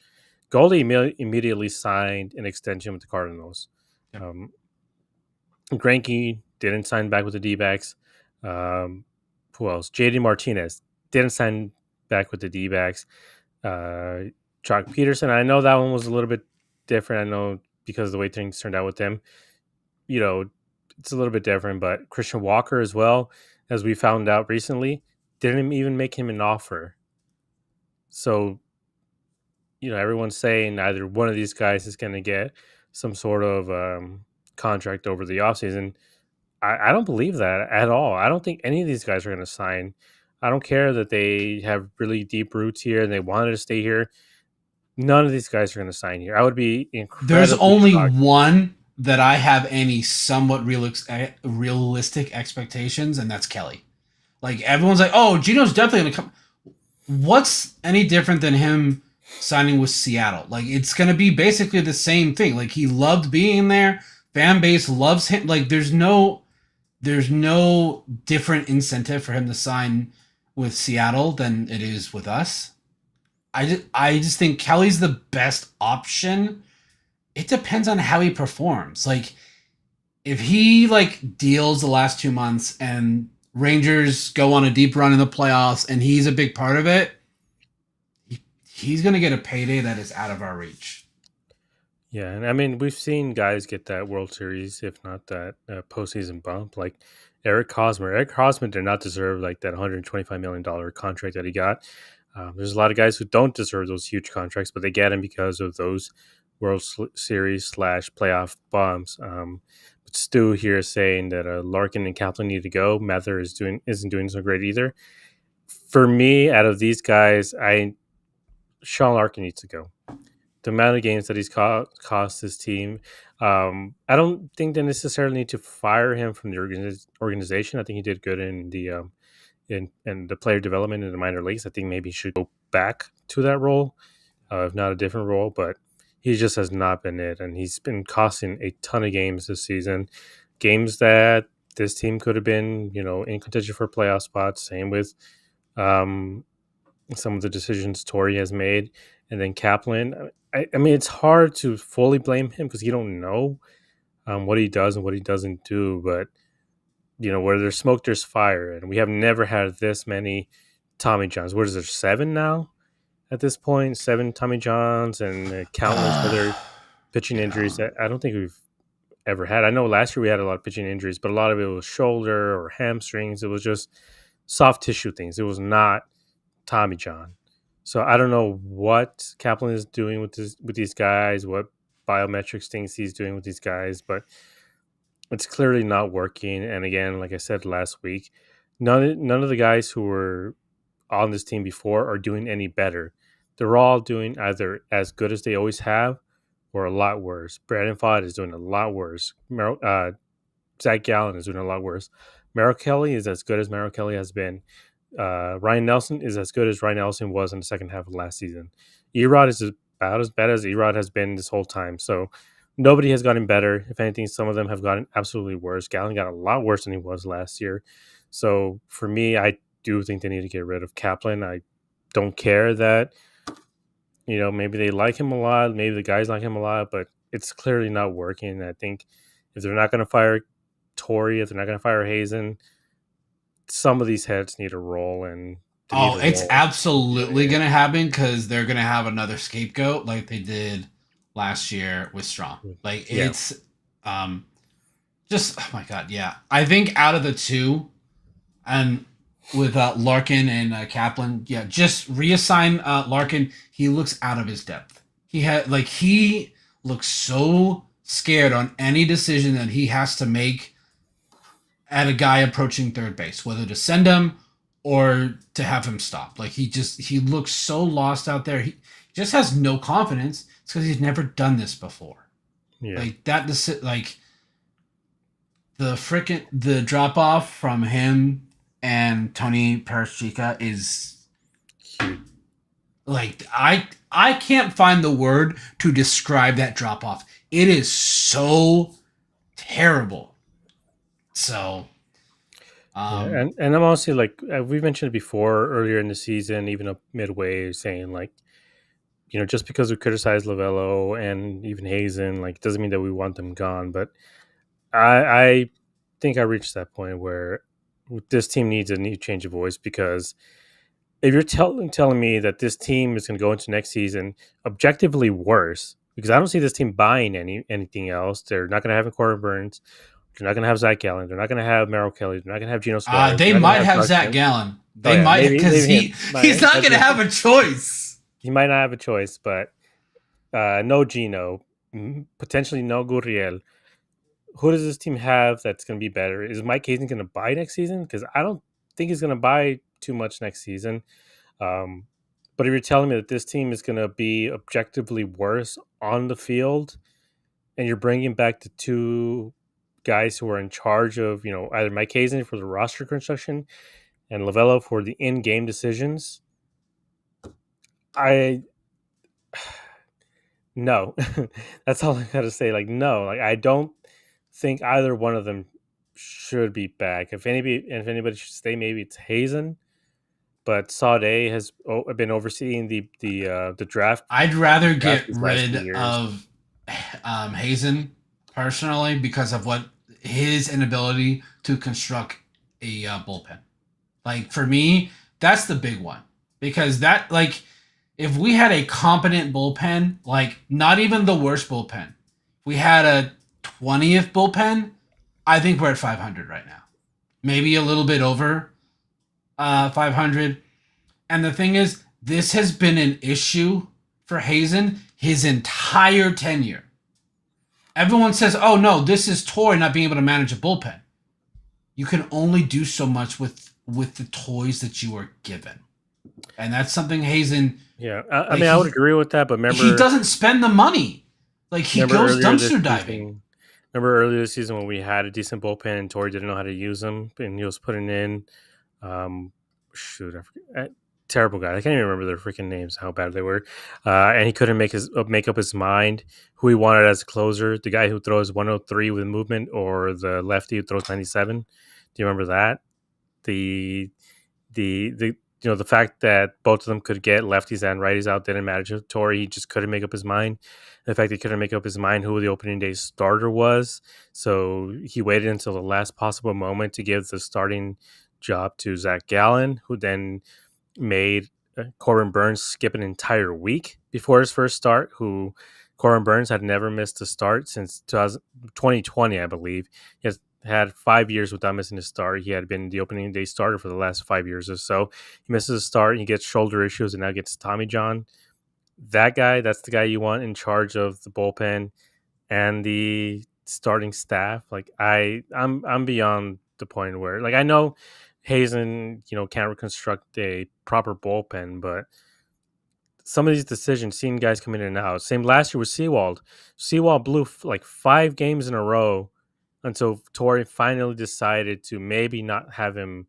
Goldie immediately signed an extension with the Cardinals. Yep. Greinke didn't sign back with the D-backs. Who else? JD Martinez didn't sign back with the D-backs. Jock Peterson, I know that one was a little bit different. I know because of the way things turned out with him. It's a little bit different, but Christian Walker as well, as we found out recently, didn't even make him an offer. So, everyone's saying either one of these guys is going to get some sort of contract over the offseason. I don't believe that at all. I don't think any of these guys are going to sign. I don't care that they have really deep roots here and they wanted to stay here. None of these guys are going to sign here. I would be There's incredibly only shocked. one that I have any somewhat realistic expectations, and that's Kelly. Like everyone's like, "Oh, Geno's definitely gonna come." What's any different than him signing with Seattle? Like it's gonna be basically the same thing. Like he loved being there. Fan base loves him. Like there's no different incentive for him to sign with Seattle than it is with us. I just think Kelly's the best option. It depends on how he performs. Like if he like deals the last 2 months and Rangers go on a deep run in the playoffs and he's a big part of it, he's going to get a payday that is out of our reach. Yeah, and I mean we've seen guys get that World Series, if not that postseason bump, like Eric Hosmer. Eric Hosmer did not deserve like that $125 million contract that he got. There's a lot of guys who don't deserve those huge contracts, but they get them because of those World Series / playoff bumps. But Stu here is saying that Larkin and Kaplan need to go. Mather isn't doing so great either. For me, out of these guys, Sean Larkin needs to go. The amount of games that he's cost his team, I don't think they necessarily need to fire him from the organization. I think he did good in the in the player development in the minor leagues. I think maybe he should go back to that role, if not a different role. But he just has not been it, and he's been costing a ton of games this season. Games that this team could have been, in contention for playoff spots. Same with some of the decisions Torrey has made, and then Kaplan. I mean, it's hard to fully blame him because you don't know what he does and what he doesn't do. But where there's smoke, there's fire, and we have never had this many Tommy Johns. What is there, 7 now at this point? 7 Tommy Johns and countless other pitching injuries that I don't think we've ever had. I know last year we had a lot of pitching injuries, but a lot of it was shoulder or hamstrings. It was just soft tissue things. It was not Tommy John. So I don't know what Kaplan is doing with these guys, what biometrics things he's doing with these guys, but it's clearly not working. And again, like I said last week, none of the guys who were on this team before are doing any better. They're all doing either as good as they always have or a lot worse. Brandon Fott is doing a lot worse. Zach Gallen is doing a lot worse. Merrill Kelly is as good as Merrill Kelly has been. Ryan Nelson is as good as Ryan Nelson was in the second half of last season. Erod is about as bad as Erod has been this whole time. So nobody has gotten better. If anything, some of them have gotten absolutely worse. Gallen got a lot worse than he was last year. So for me, I do think they need to get rid of Kaplan. I don't care that, maybe they like him a lot. Maybe the guys like him a lot, but it's clearly not working. I think if they're not going to fire Torrey, if they're not going to fire Hazen, some of these heads need a roll, and it's absolutely going to happen because they're going to have another scapegoat like they did last year with Strong. Like it's just, oh my God. Yeah. I think out of the two and with Larkin and Kaplan, just reassign Larkin. He looks out of his depth. He looks so scared on any decision that he has to make at a guy approaching third base, whether to send him or to have him stop. Like he looks so lost out there. He just has no confidence. It's because he's never done this before. Yeah. Like that, like the drop off from him and Tony Parashika is Huge. like I can't find the word to describe that drop off. It is so terrible. So, Yeah, um, and I'm honestly like we mentioned it before earlier in the season, even up midway, saying like just because we criticize Lavello and even Hazen, like doesn't mean that we want them gone. But I think I reached that point where this team needs a new change of voice because if you're telling me that this team is going to go into next season objectively worse, because I don't see this team buying anything else. They're not going to have Corbin Burns. They're not going to have Zach Gallen. They're not going to have Merrill Kelly. They're not going to have Geno Suarez. they They're not going to might have have Josh Zach Bell. Gallen. Oh They yeah, might maybe because him. he's not going to have a choice. He might not have a choice, but no Geno, potentially no Gurriel. Who does this team have that's going to be better? Is Mike Hazen going to buy next season? Because I don't think he's going to buy too much next season. Um, but if you're telling me that this team is going to be objectively worse on the field, and you're bringing back the two guys who are in charge of, either Mike Hazen for the roster construction and Lavello for the in-game decisions, I no, that's all I got to say. Like, no, like I don't think either one of them should be back. If anybody should stay, maybe it's Hazen. But Sade has been overseeing the draft I'd rather draft get these last rid few years. of Hazen personally because of what his inability to construct a bullpen. Like for me, that's the big one because that like if we had a competent bullpen, like not even the worst bullpen, if we had a 20th bullpen, I think we're at 500 right now, maybe a little bit over 500. And the thing is, this has been an issue for Hazen his entire tenure. Everyone says, "Oh no, this is Torrey not being able to manage a bullpen." You can only do so much with the toys that you are given, and that's something Hazen. Yeah, I Like mean, I would agree with that. But he doesn't spend the money. Like he goes dumpster diving. Remember earlier this season when we had a decent bullpen and Torrey didn't know how to use them, and he was putting in, shoot, I forget, terrible guy. I can't even remember their freaking names, how bad they were. And he couldn't make up his mind who he wanted as a closer. The guy who throws 103 with movement, or the lefty who throws 97. Do you remember that? The fact that both of them could get lefties and righties out didn't matter to Torrey. He just couldn't make up his mind. The fact he couldn't make up his mind who the opening day starter was, so he waited until the last possible moment to give the starting job to Zach Gallen, who then made Corbin Burns skip an entire week before his first start. Who Corbin Burns had never missed a start since 2020, I believe. He has had 5 years without missing a start. He had been the opening day starter for the last 5 years or so. He misses a start, he gets shoulder issues, and now gets Tommy John. That guy, that's the guy you want in charge of the bullpen and the starting staff. Like I'm beyond the point where, like, I know Hazen, can't reconstruct a proper bullpen, but some of these decisions, seeing guys come in and out. Same last year with Seawald. Seawald blew like 5 games in a row until Torrey finally decided to maybe not have him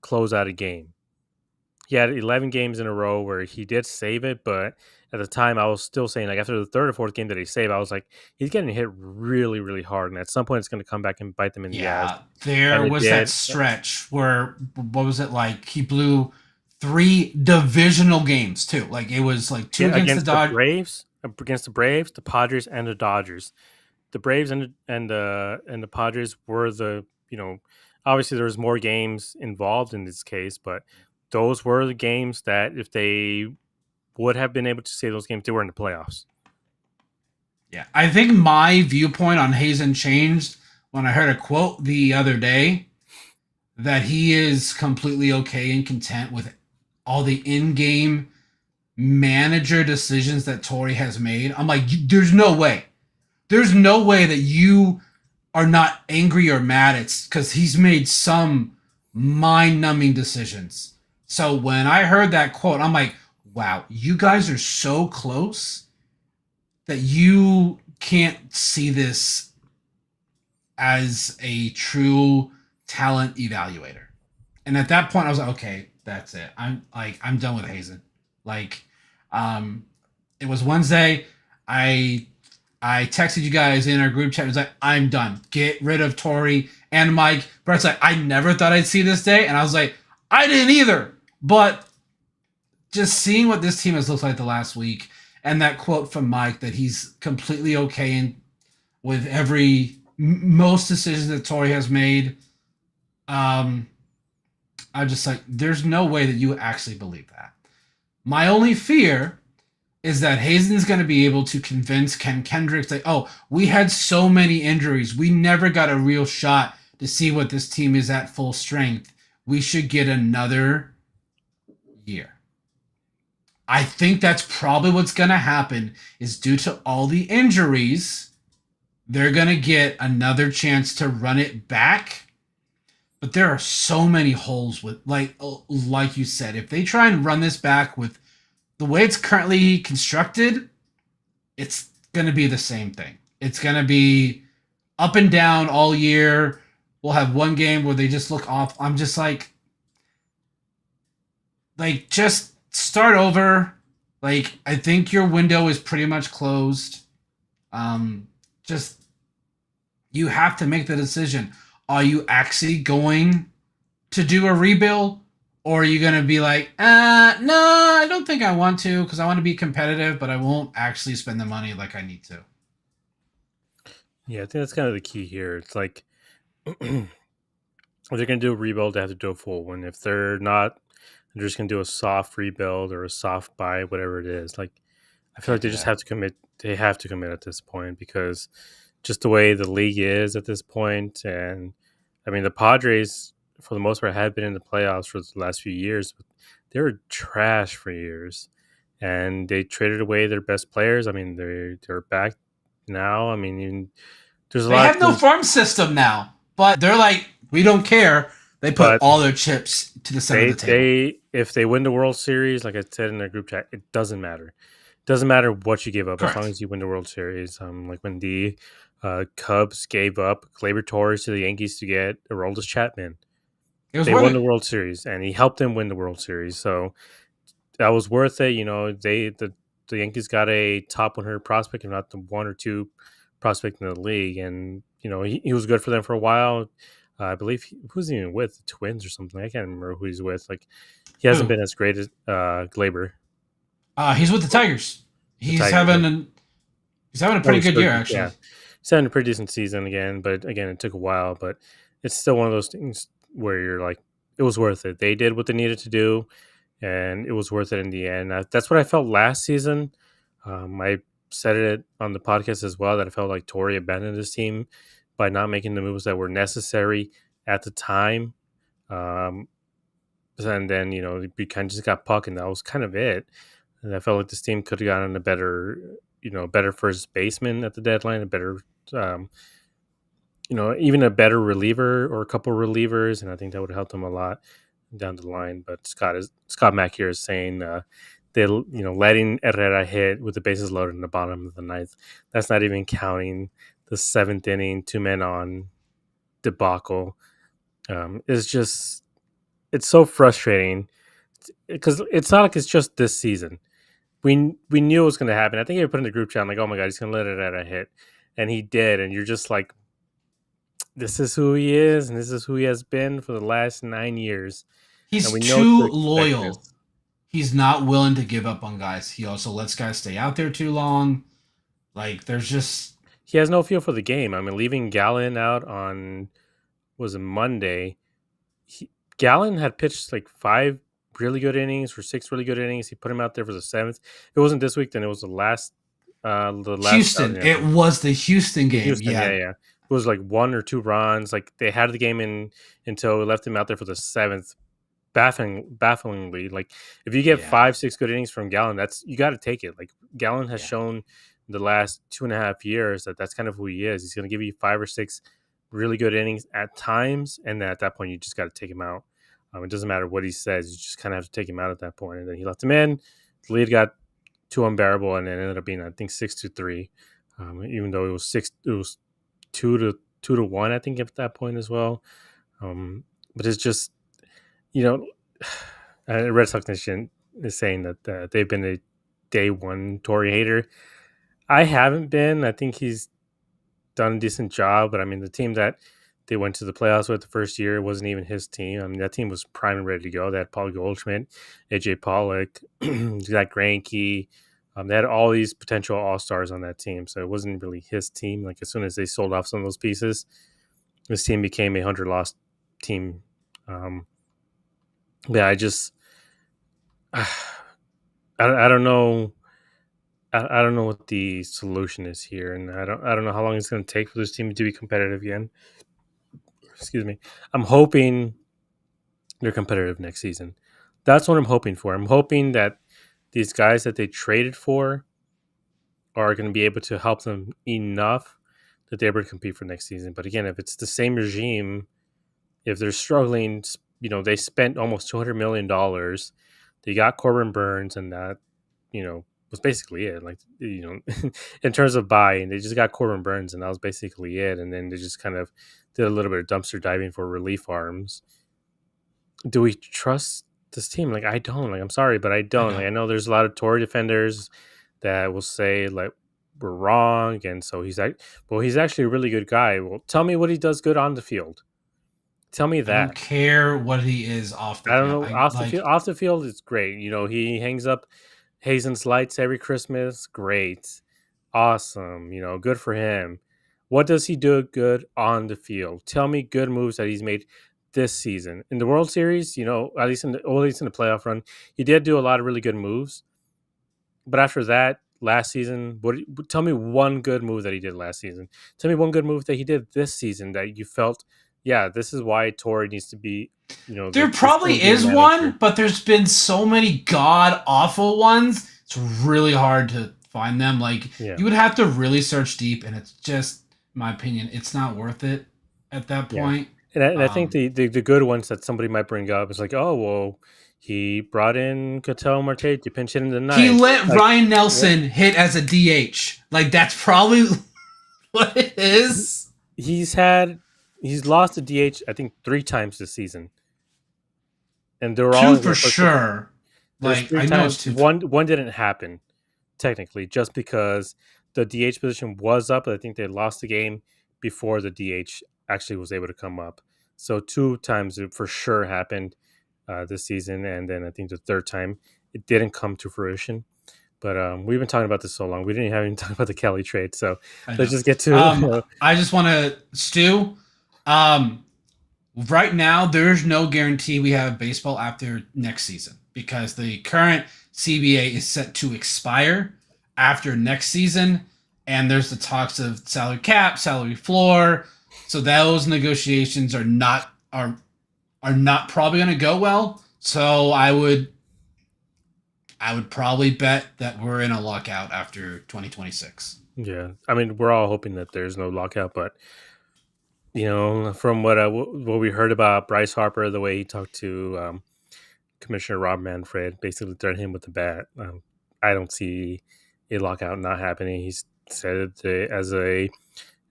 close out a game. He had 11 games in a row where he did save it, but at the time I was still saying, like, after the third or fourth game that he saved, I was like, he's getting hit really, really hard, and at some point it's going to come back and bite them in the ass. Yeah, there And it was did. that stretch where what was it like? He blew 3 divisional games too. Like it was like 2 against the Dodgers. Against the Braves, the Padres, and the Dodgers. The Braves and the Padres were obviously there was more games involved in this case, but those were the games that if they would have been able to save those games, they were in the playoffs. Yeah, I think my viewpoint on Hazen changed when I heard a quote the other day that he is completely okay and content with all the in-game manager decisions that Torrey has made. I'm like, there's no way. There's no way that you are not angry or mad. It's because he's made some mind-numbing decisions. So when I heard that quote, I'm like, wow, you guys are so close that you can't see this as a true talent evaluator. And at that point, I was like, okay, that's it. I'm done with Hazen. Like, um, it was Wednesday. I I texted you guys in our group chat. It was like, I'm done. Get rid of Tori and Mike. Brett's like, I never thought I'd see this day, and I was like, I didn't either. But just seeing what this team has looked like the last week, and that quote from Mike that he's completely okay in with most decisions that Tori has made. Um, I'm just like, there's no way that you actually believe that. My only fear is that Hazen's going to be able to convince Ken Kendricks that, oh, we had so many injuries. We never got a real shot to see what this team is at full strength. We should get another year. I think that's probably what's going to happen is due to all the injuries, they're going to get another chance to run it back. But there are so many holes with like you said, if they try and run this back with the way it's currently constructed, it's going to be the same thing. It's going to be up and down all year. We'll have one game where they just look off. I'm just like just start over. Like I think your window is pretty much closed. Just you have to make the decision. Are you actually going to do a rebuild? Or are you going to be like, no, I don't think I want to because I want to be competitive, but I won't actually spend the money like I need to? Yeah, I think that's kind of the key here. It's like if they're going to do a rebuild, they have to do a full one. If they're not, they're just going to do a soft rebuild or a soft buy, whatever it is. Like I feel like Can't they do just that. have to commit. They have to commit at this point because just the way the league is at this point, and I mean the Padres for the most part had been in the playoffs for the last few years, but they were trash for years, and they traded away their best players. I mean they're back now. I mean there's a They lot of have no teams, farm system now, but they're like, we don't care. They put but all their chips to the center of the table. they if they win the World Series, like I said in the group chat, it doesn't matter. It doesn't matter what you give up as long Correct. as you win the World Series. Like when the Cubs gave up Gleyber Torres to the Yankees to get Aroldis Chapman, It was they worth won the it. World Series, and he helped them win the World Series. So that was worth it. You know, the Yankees got a top 100 prospect, if not the one or two prospect in the league, and you know he was good for them for a while. I believe who was he even with? The Twins or something. I can't remember who he's with. Like he hasn't Who? been as great as Glaber, He's with the Tigers. the He's Tigers. having Like, a he's having a oh, pretty good year actually. he's having a pretty decent season again. But again, it took a while. But it's still one of those things where you're like, it was worth it. They did what they needed to do, and it was worth it in the end. That's what I felt last season. I said it on the podcast as well that I felt like Torrey abandoned his team by not making the moves that were necessary at the time. Um, and then we kind of just got Puck, and that was kind of it. And I felt like this team could have gotten a better, better first baseman at the deadline, a better, um, even a better reliever or a couple relievers, and I think that would help them a lot down the line. But Scott Mack here is saying they letting Herrera hit with the bases loaded in the bottom of the ninth. That's not even counting the seventh inning 2 men on debacle. It's so frustrating because it's not like it's just this season. We knew it was going to happen. I think he put in the group chat, I'm like, oh my god, he's going to let Herrera hit, and he did, and you're just like, this is who he is, and this is who he has been for the last 9 years, and He's we know to too expect loyal. this. He's not willing to give up on guys. He also lets guys stay out there too long. Like there's just He has no feel for the game. I mean, leaving Gallon out on was a Monday. Gallon had pitched like 5 really good innings or 6 really good innings. He put him out there for the seventh. If it wasn't this week, then it was the last Houston. outing, I It think. was the Houston game. Houston, yeah, Yeah. yeah. It was like 1 or 2 runs. Like they had the game in until we left him out there for the seventh. Bafflingly, like if you get Yeah. 5, 6 good innings from Gallon, that's you got to take it. Like Gallon has Yeah. shown the last 2.5 years that that's kind of who he is. He's going to give you 5 or 6 really good innings at times, and then at that point you just got to take him out. It doesn't matter what he says; you just kind of have to take him out at that point. And then he left him in. The lead got too unbearable, and it ended up being I think 6-3. Even though it was 2-1, I think at that point as well. But it's just you know, Red Sox Nation is saying that they've been a day one Tory hater. I haven't been. I think he's done a decent job, but I mean, the team that they went to the playoffs with the first year wasn't even his team. I mean, that team was prime and ready to go. They had Paul Goldschmidt, AJ Pollock, Zach Greinke. They had all these potential all stars on that team, so it wasn't really his team. Like as soon as they sold off some of those pieces, this team became a 100 loss team. Yeah, I don't know. I don't know what the solution is here, and I don't know how long it's going to take for this team to be competitive again. Excuse me. I'm hoping they're competitive next season. That's what I'm hoping for. I'm hoping that these guys that they traded for are going to be able to help them enough that they're able to compete for next season. But again, if it's the same regime, if they're struggling, they spent almost $200 million. They got Corbin Burns, and that, was basically it. Like, in terms of buying, they just got Corbin Burns, and that was basically it. And then they just kind of did a little bit of dumpster diving for relief arms. Do we trust this team? Like, I don't. Like, I'm sorry, but I I don't. Like, don't. I know there's a lot of Tory defenders that will say like we're wrong, and so he's actually a really good guy. Well, tell me what he does good on the field. Tell me I don't that. care what he is off the I don't field. know. I like. Off the field, it's great. He hangs up Hazen's lights every Christmas. Great, awesome. Good for him. What does he do good on the field? Tell me good moves that he's made this season in the World Series. At least in the playoff run, he did do a lot of really good moves. But after that, last season, tell me one good move that he did last season. Tell me one good move that he did this season that you felt, yeah, this is why Torrey needs to be, There this probably team's new is manager. one, but there's been so many god awful ones. It's really hard to find them. Like Yeah, you would have to really search deep, and it's just, in my opinion, it's not worth it at that yeah. point. And I think Um, the good ones that somebody might bring up is like, oh, well, he brought in Cattell Marte to pinch hit in the he ninth. let Like, Ryan what? Nelson hit as a DH. Like that's probably what it is. He's had, he's lost a DH, I think, 3 times this season. And they were all Two in for the first couple. sure. There's Like three I know times. it's two. One didn't happen technically, just because the DH position was up. I think they lost the game before the DH actually was able to come up. So 2 times it for sure happened this season, and then I think the third time it didn't come to fruition. But we've been talking about this so long, we didn't even talk about the Kelly trade. So I let's know. just get to. I just want to Stu. Um, right now, there's no guarantee we have baseball after next season because the current CBA is set to expire after next season, and there's the talks of salary cap, salary floor. So those negotiations are not probably going to go well. So I would probably bet that we're in a lockout after 2026. Yeah, I mean, we're all hoping that there's no lockout, but from what we heard about Bryce Harper, the way he talked to Commissioner Rob Manfred, basically threatened him with the bat. I don't see a lockout not happening. He said that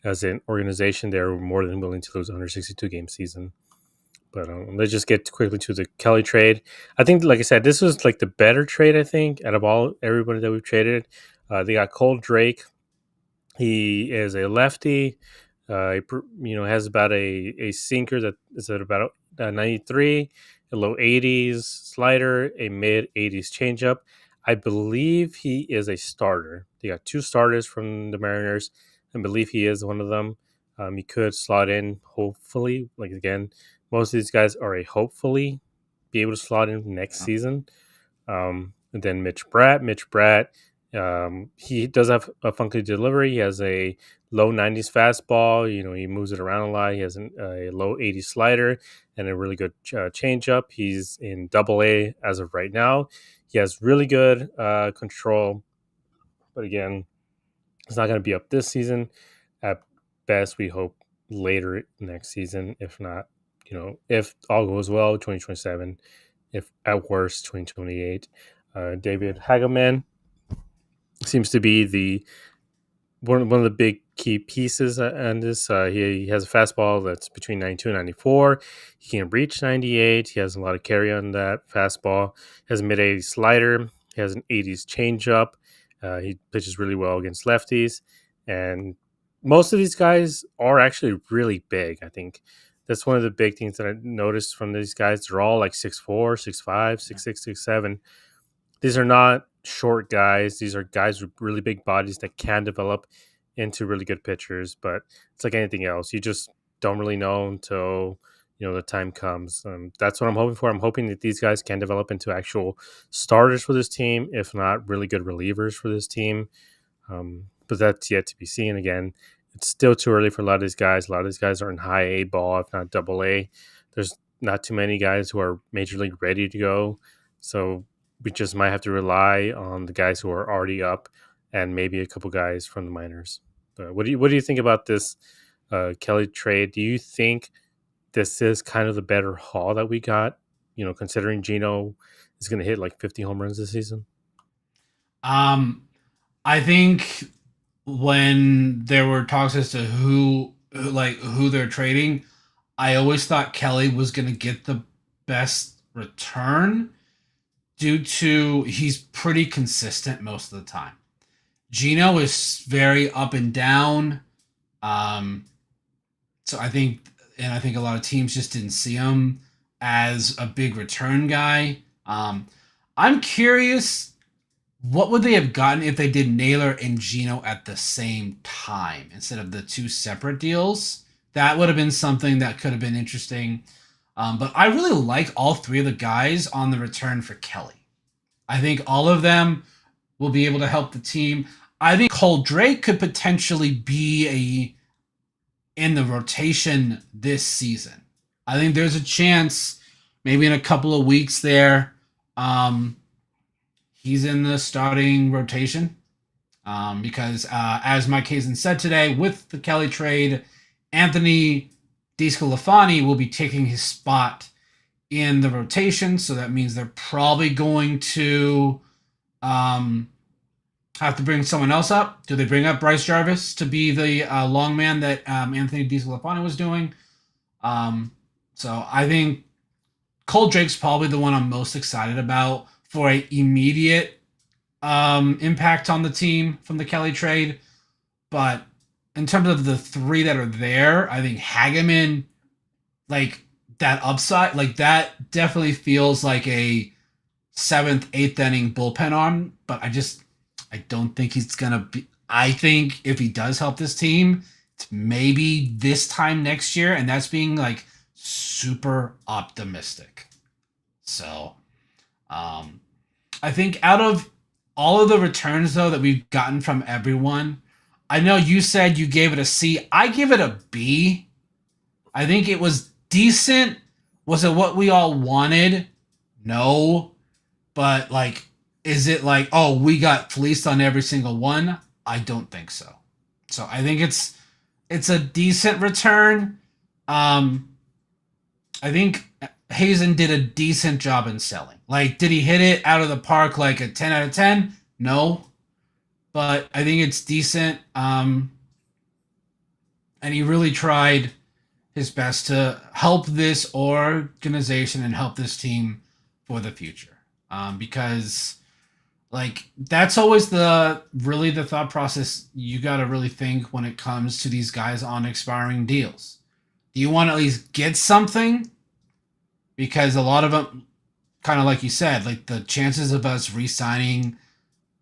as an organization, they're more than willing to lose a 162 game season. But let's just get quickly to the Kelly trade. I think, like I said, this was like the better trade. I think out of everybody that we've traded, they got Cole Drake. He is a lefty. Has about a sinker that is at about 93, a low 80s slider, a mid 80s changeup. I believe he is a starter. They got 2 starters from the Mariners. I believe he is one of them. He could slot in, hopefully. Like again, most of these guys are a hopefully be able to slot in next season. And then Mitch Bratt, he does have a funky delivery. He has a low 90s fastball. He moves it around a lot. He has a low 80s slider and a really good changeup. He's in Double A as of right now. He has really good control, but again, It's not going to be up this season. At best, we hope later next season. If not, if all goes well, 2027. If at worst, 2028. David Hageman seems to be the one of the big key pieces on this. He has a fastball that's between 92 and 94. He can reach 98. He has a lot of carry on that fastball. He has a mid 80s slider. He has an 80s changeup. He pitches really well against lefties. And most of these guys are actually really big. I think that's one of the big things that I noticed from these guys. They're all like 6'4, 6'5, Yeah. 6'6, 6'7. These are not short guys. These are guys with really big bodies that can develop into really good pitchers. But it's like anything else. You just don't really know until the time comes. That's what I'm hoping for. I'm hoping that these guys can develop into actual starters for this team, if not really good relievers for this team. But that's yet to be seen. Again, it's still too early for a lot of these guys. A lot of these guys are in high A ball, if not double A. There's not too many guys who are major league ready to go. So we just might have to rely on the guys who are already up and maybe a couple guys from the minors. But what do you think about this Kelly trade? Do you think this is kind of the better haul that we got? Considering Geno is going to hit like 50 home runs this season. Um, I think when there were talks as to who they're trading, I always thought Kelly was going to get the best return due to he's pretty consistent most of the time. Geno is very up and down. Um, so I think a lot of teams just didn't see him as a big return guy. I'm curious, what would they have gotten if they did Naylor and Geno at the same time instead of the two separate deals? That would have been something that could have been interesting. But I really like all three of the guys on the return for Kelly. I think all of them will be able to help the team. I think Cole Drake could potentially be in the rotation this season. I think there's a chance, maybe in a couple of weeks there, he's in the starting rotation. Because as Mike Hazen said today, with the Kelly trade, Anthony DeSclafani will be taking his spot in the rotation. So that means they're probably going to have to bring someone else up. Do they bring up Bryce Jarvis to be the long man that Anthony DeSclafani was doing? So I think Cole Drake's probably the one I'm most excited about for an immediate impact on the team from the Kelly trade. But in terms of the three that are there, I think Hageman, like that upside, like that definitely feels like a seventh, eighth inning bullpen arm. But I don't think he's gonna be. I think if he does help this team, it's maybe this time next year, and that's being like super optimistic. So, I think out of all of the returns though that we've gotten from everyone, I know you said you gave it a C. I give it a B. I think it was decent. Was it what we all wanted? No. But like, is it like, oh, we got fleeced on every single one? I don't think so. So I think it's a decent return. I think Hazen did a decent job in selling. Like, did he hit it out of the park like a 10 out of 10? No. But I think it's decent. And he really tried his best to help this organization and help this team for the future. Because like that's always the thought process you got to really think when it comes to these guys on expiring deals. Do you want to at least get something? Because a lot of them, kind of like you said, like the chances of us re-signing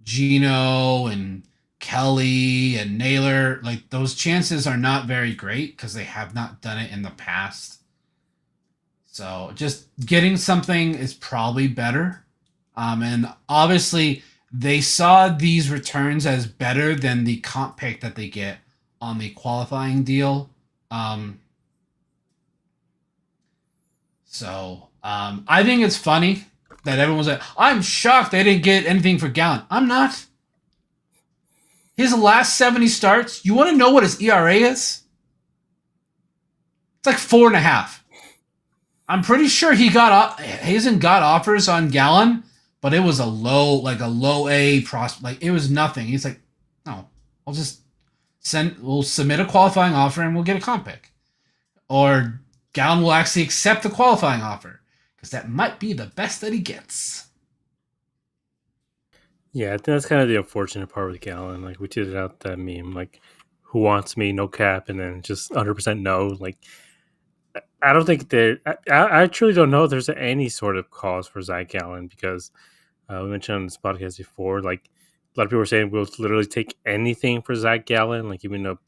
Geno and Kelly and Naylor, like those chances are not very great because they have not done it in the past. So just getting something is probably better. And obviously, they saw these returns as better than the comp pick that they get on the qualifying deal. I think it's funny that everyone's like, I'm shocked they didn't get anything for Gallen. I'm not. His last 70 starts, you want to know what his ERA is? It's like 4.5. I'm pretty sure Hazen got offers on Gallon, but it was a low A prospect. Like it was nothing. He's like, no, I'll just we'll submit a qualifying offer and we'll get a comp pick. Or Gallon will actually accept the qualifying offer because that might be the best that he gets. Yeah, I think that's kind of the unfortunate part with Gallon. Like we tweeted out that meme, like who wants me, no cap, and then just 100% no. Like I don't think there. I truly don't know if there's any sort of cause for Zach Gallen because we mentioned on this podcast before. Like a lot of people were saying we'll literally take anything for Zach Gallen, like even a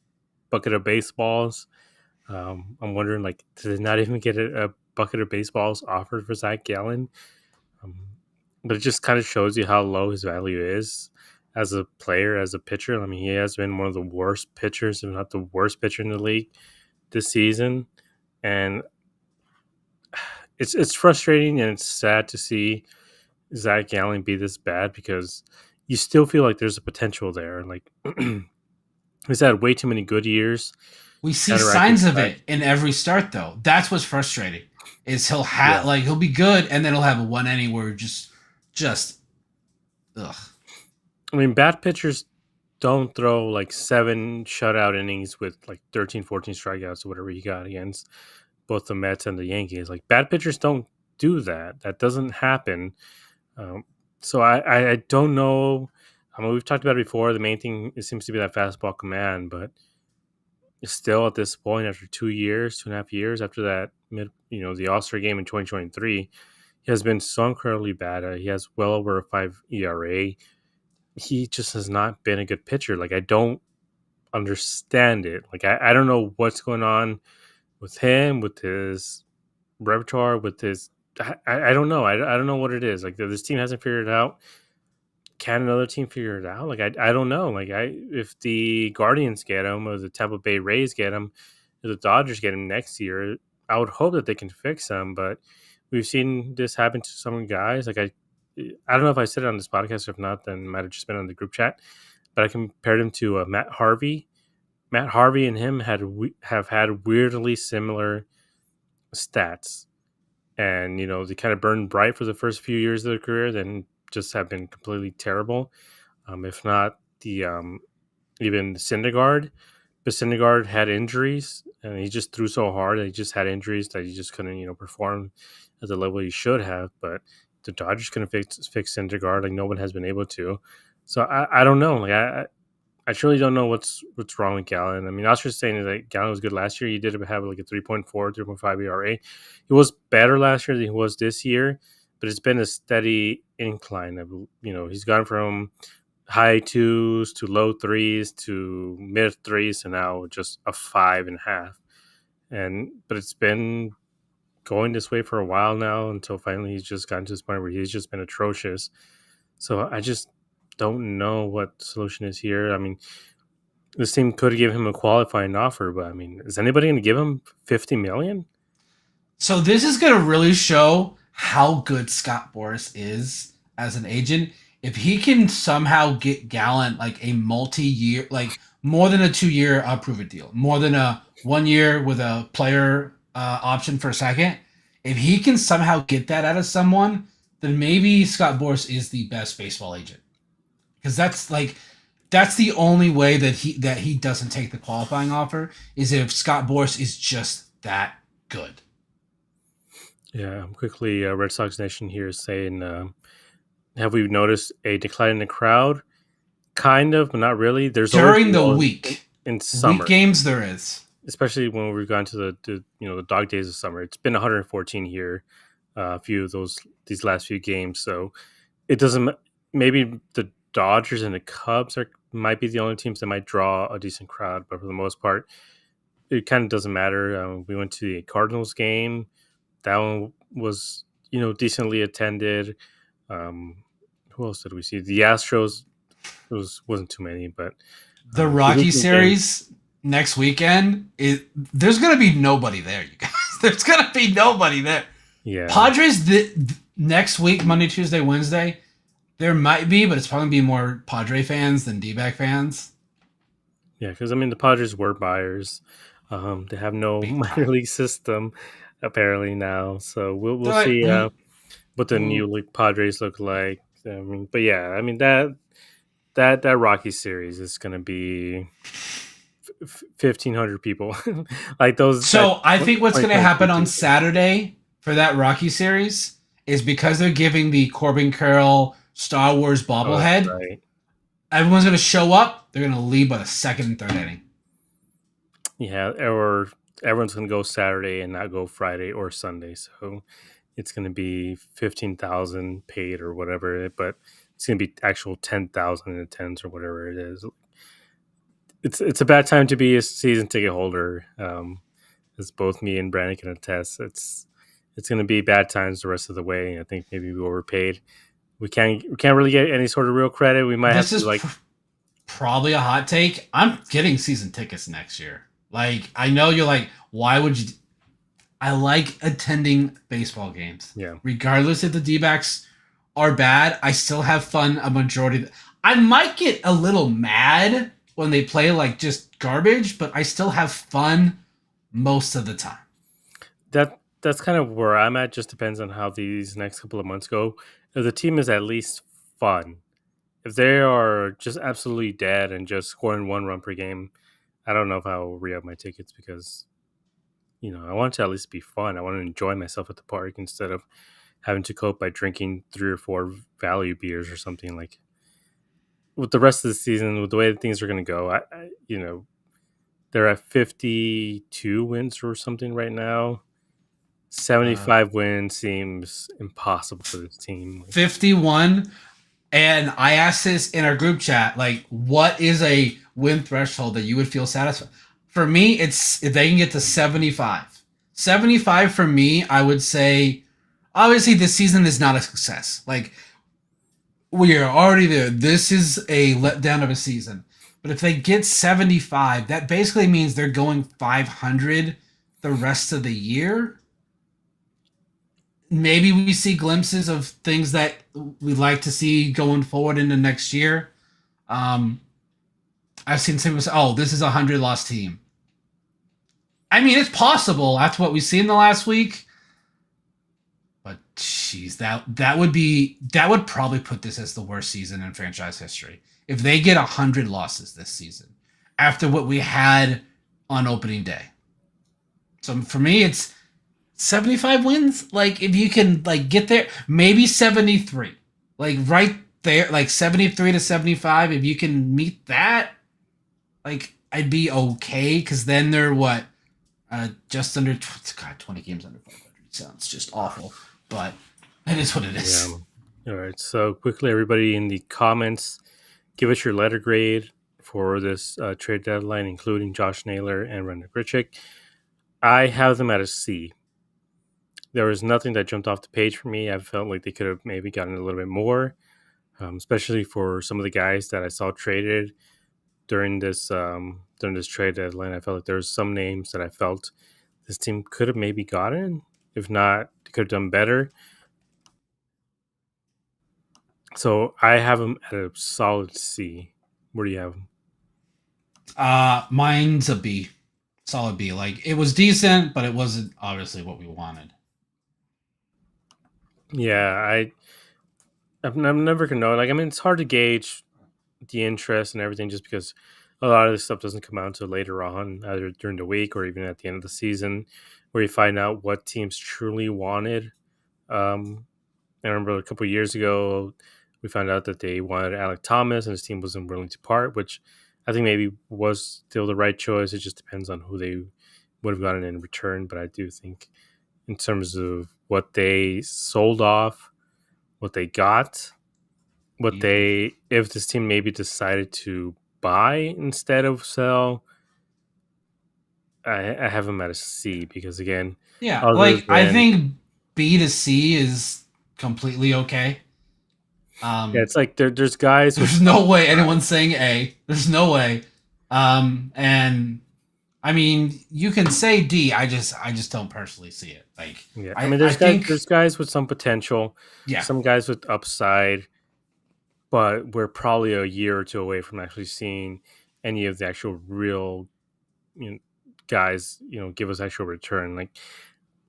bucket of baseballs. I'm wondering, like, did they not even get a bucket of baseballs offered for Zach Gallen? Um, but it just kind of shows you how low his value is as a player, as a pitcher. I mean, he has been one of the worst pitchers, if not the worst pitcher in the league this season, and it's frustrating and it's sad to see Zach Gallen be this bad because you still feel like there's a potential there. Like he's had way too many good years. We see Counteracting signs the of fact, it in every start, though. That's what's frustrating. Is yeah. he'll be good, and then he'll have a one inning where just ugh. I mean, bad pitchers don't throw like 7 shutout innings with like 13, 14 strikeouts or whatever he got against both the Mets and the Yankees. Like bad pitchers don't do that. That doesn't happen. Um, so I don't know. I mean, we've talked about it before. The main thing it seems to be that fastball command, but still at this point, after 2 years, 2.5 years after that the All-Star game in 2023, he has been so incredibly bad. He has well over a 5 ERA. He just has not been a good pitcher. Like I don't understand it. Like I don't know what's going on with him, with his repertoire, with his. I don't know. I don't know what it is. Like this team hasn't figured it out. Can another team figure it out? Like I don't know. Like if the Guardians get him or the Tampa Bay Rays get him, or the Dodgers get him next year, I would hope that they can fix him. But we've seen this happen to some guys. Like I don't know if I said it on this podcast or if not, then it might have just been on the group chat. But I compared him to Matt Harvey. Matt Harvey and him have had weirdly similar stats, and they kind of burned bright for the first few years of their career, then just have been completely terrible. If not the even Syndergaard, but Syndergaard had injuries, and he just threw so hard that he just had injuries that he just couldn't perform at the level he should have. But the Dodgers couldn't fix Syndergaard, like no one has been able to. So I don't know. Like I truly don't know what's wrong with Gallen. I mean, Oscar's saying that Gallen was good last year. He did have like a 3.4, 3.5 ERA. He was better last year than he was this year, but it's been a steady incline. He's gone from high 2s to low 3s to mid 3s and now just a 5.5. But it's been going this way for a while now until finally he's just gotten to this point where he's just been atrocious. So I just don't know what the solution is here. I mean, this team could give him a qualifying offer, but I mean, is anybody going to give him $50 million? So this is going to really show how good Scott Boras is as an agent. If he can somehow get Gallant like a multi-year, like more than a 2-year prove-it deal, more than a 1 year with a player option for a second, if he can somehow get that out of someone, then maybe Scott Boras is the best baseball agent. Because that's the only way that he doesn't take the qualifying offer is if Scott Boras is just that good. Yeah, quickly, Red Sox Nation here is saying, have we noticed a decline in the crowd? Kind of, but not really. There's during the week in summer week games there is, especially when we've gone to the dog days of summer. It's been 114 here, a few of these last few games. So it doesn't. Maybe the Dodgers and the Cubs might be the only teams that might draw a decent crowd, but for the most part, it kind of doesn't matter. We went to the Cardinals game. That one was, decently attended. Who else did we see? The Astros wasn't too many, but the Rocky series next weekend. There's gonna be nobody there, you guys. There's gonna be nobody there. Yeah, Padres next week, Monday, Tuesday, Wednesday. There might be, but it's probably be more Padre fans than D-back fans. Yeah, because I mean the Padres were buyers. They have no Big minor time. league system apparently now, so we'll They're like, see what the ooh. new league Padres look like. I mean, but yeah, I mean that Rocky series is going to be 1,500 people, like those that So I think what's going to 2022 happen on season. Saturday for that Rocky series is because they're giving the Corbin Carroll Star Wars Oh, that's bobblehead. right. Everyone's going to show up. They're going to leave by the second and third inning. Yeah, or everyone's going to go Saturday and not go Friday or Sunday, so it's going to be 15,000 paid or whatever, but it's going to be actual 10,000 in attendance or whatever it is. It's a bad time to be a season ticket holder. As both me and Brandon can attest, it's going to be bad times the rest of the way. I think maybe we overpaid. We can't really get any sort of real credit. We might have This to is like probably a hot take. I'm getting season tickets next year. Like, I know you're like, why would you? I like attending baseball games. yeah. Regardless if the D-backs are bad, I still have fun a majority. I might get a little mad when they play like just garbage, but I still have fun most of the time. That's kind of where I'm at. Just depends on how these next couple of months go. If the team is at least fun, if they are just absolutely dead and just scoring 1 run per game, I don't know if I'll re up my tickets because I want to at least be fun. I want to enjoy myself at the park instead of having to cope by drinking 3 or 4 value beers or something. Like with the rest of the season, with the way things are going to go, they're at 52 wins or something right now. Uh, 75 wins seems impossible for this team. 51. And I asked this in our group chat, like, what is a win threshold that you would feel satisfied? For me, it's if they can get to 75. 75 for me, I would say, obviously, this season is not a success. Like, we are already there. This is a letdown of a season. But if they get 75, that basically means they're going 500 the rest of the year. Maybe we see glimpses of things that we'd like to see going forward into next year. Um, I've seen some people say, "Oh, this is a 100 loss team." I mean, it's possible. That's what we've seen the last week. But jeez, that would probably put this as the worst season in franchise history if they get 100 losses this season after what we had on opening day. So for me, it's 75 wins. Like if you can like get there, maybe 73. Like right there, like 73 to 75. If you can meet that, like I'd be okay because then they're what just under God 20 games under 500 sounds just awful, but it is what it Yeah. is. All right. So quickly, everybody in the comments, give us your letter grade for this trade deadline, including Josh Naylor and Renda Grichuk. I have them at a C. There was nothing that jumped off the page for me. I felt like they could have maybe gotten a little bit more, especially for some of the guys that I saw traded during this trade deadline. I felt like there was some names that I felt this team could have maybe gotten. If not, they could have done better. So I have them at a solid C. Where do you have them? Mine's a B, solid B. Like it was decent, but it wasn't obviously what we wanted. Yeah, I'm never gonna know. Like, I mean, it's hard to gauge the interest and everything just because a lot of this stuff doesn't come out until later on, either during the week or even at the end of the season, where you find out what teams truly wanted. Um, I remember a couple of years ago, we found out that they wanted Alec Thomas and his team wasn't willing to part, which I think maybe was still the right choice. It just depends on who they would have gotten in return. But I do think, in terms of what they sold off, what they got, Mhm. if this team maybe decided to buy instead of sell, I have them at a C because, again, Yeah, other like I than, think B to C is completely okay. yeah, Um, it's like there's guys with there's no way upside. anyone's saying A. There's no way. And I mean, you can say D. I just don't personally see it. Like Yeah, I I mean, I think there's guys with some potential, yeah. some guys with upside, but we're probably a year or two away from actually seeing any of the actual real, you know, guys, give us actual return. Like,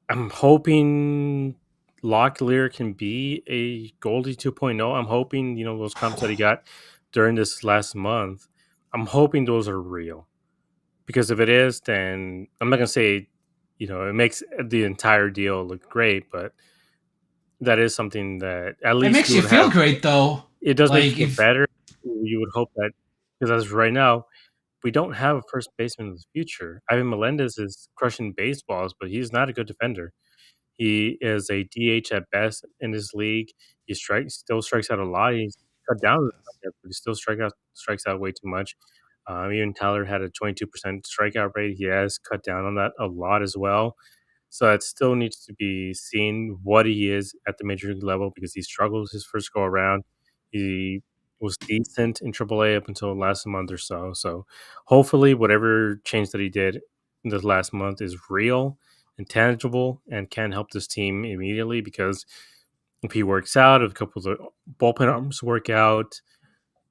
I'm hoping Locklear can be a Goldie 2.0. I'm hoping, those comments that he got during this last month, I'm hoping those are real. Because if it is, then I'm not going to say, it makes the entire deal look great, but that is something that at It least makes we you would feel have. great though. It does make you Like feel if better. You would hope that, because as of right now, we don't have a first baseman of the future. Ivan Melendez is crushing baseballs, but he's not a good defender. He is a DH at best in this league. He still strikes out a lot. He's cut down the strikeouts, but he still strikes out way too much. Even Tyler had a 22% strikeout rate. He has cut down on that a lot as well. So it still needs to be seen what he is at the major league level, because he struggled his first go around. He was decent in AAA up until last month or so. So hopefully, whatever change that he did in this last month is real and tangible and can help this team immediately. Because if he works out, if a couple of the bullpen arms work out,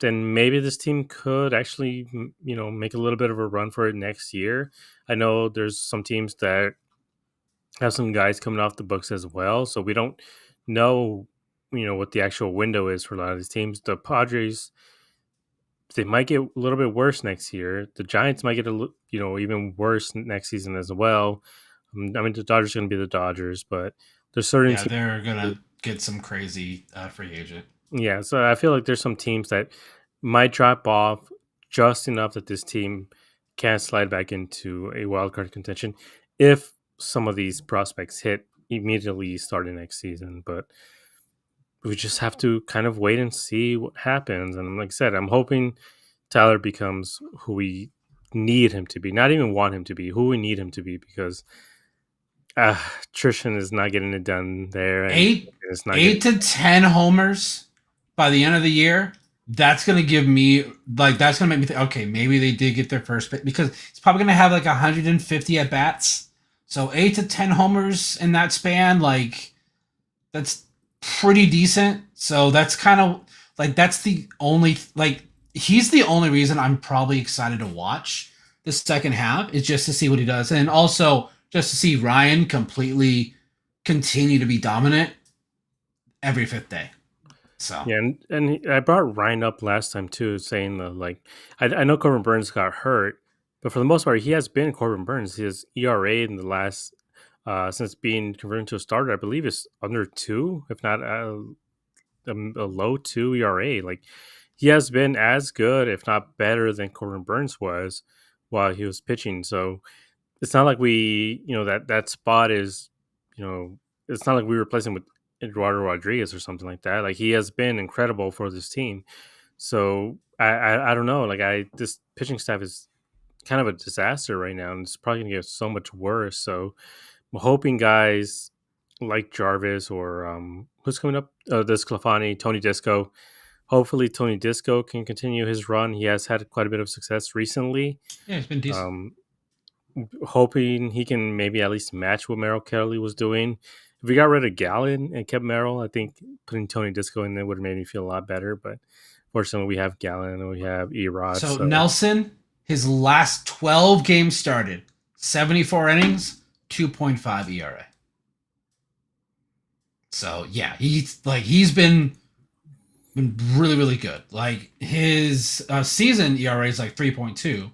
then maybe this team could actually, make a little bit of a run for it next year. I know there's some teams that have some guys coming off the books as well, so we don't know, what the actual window is for a lot of these teams. The Padres, they might get a little bit worse next year. The Giants might get even worse next season as well. I mean, the Dodgers are going to be the Dodgers, but there's certain yeah, teams. they're gonna get some crazy free agent. Yeah, so I feel like there's some teams that might drop off just enough that this team can slide back into a wild card contention if some of these prospects hit immediately starting next season. But we just have to kind of wait and see what happens. And like I said, I'm hoping Tyler becomes who we need him to be, not even want him to be, who we need him to be, because Trishan is not getting it done there, and Eight it's not getting. 8 to 10 homers by the end of the year. That's gonna give me like that's gonna make me think. Okay, maybe they did get their first pick because it's probably gonna have like 150 at bats. So 8 to 10 homers in that span, like that's pretty decent. So that's kind of like that's the only like he's the only reason I'm probably excited to watch the second half is just to see what he does, and also just to see Ryan completely continue to be dominant every fifth day. So Yeah, and I brought Ryan up last time too, saying that, like, I know Corbin Burns got hurt, but for the most part, he has been Corbin Burns. His ERA in the last since being converted to a starter, I believe, is under two, if not a low two ERA. Like, he has been as good, if not better, than Corbin Burns was while he was pitching. So it's not like we, that spot is, you know, it's not like we replace him with Eduardo Rodriguez or something like that. Like, he has been incredible for this team. So I don't know. Like, this pitching staff is kind of a disaster right now, and it's probably gonna get so much worse. So I'm hoping guys like Jarvis or who's coming up, this Sclafani, Tony Disco. Hopefully Tony Disco can continue his run. He has had quite a bit of success recently. yeah, it's been decent. Um, Hoping he can maybe at least match what Merrill Kelly was doing. If we got rid of Gallon and kept Merrill, I think putting Tony Disco in there would have made me feel a lot better. But fortunately, we have Gallon and we have Erod. So So Nelson, his last 12 games started, 74 innings, 2.5 ERA. So yeah, he's been really really good. Like his season ERA is like 3.2,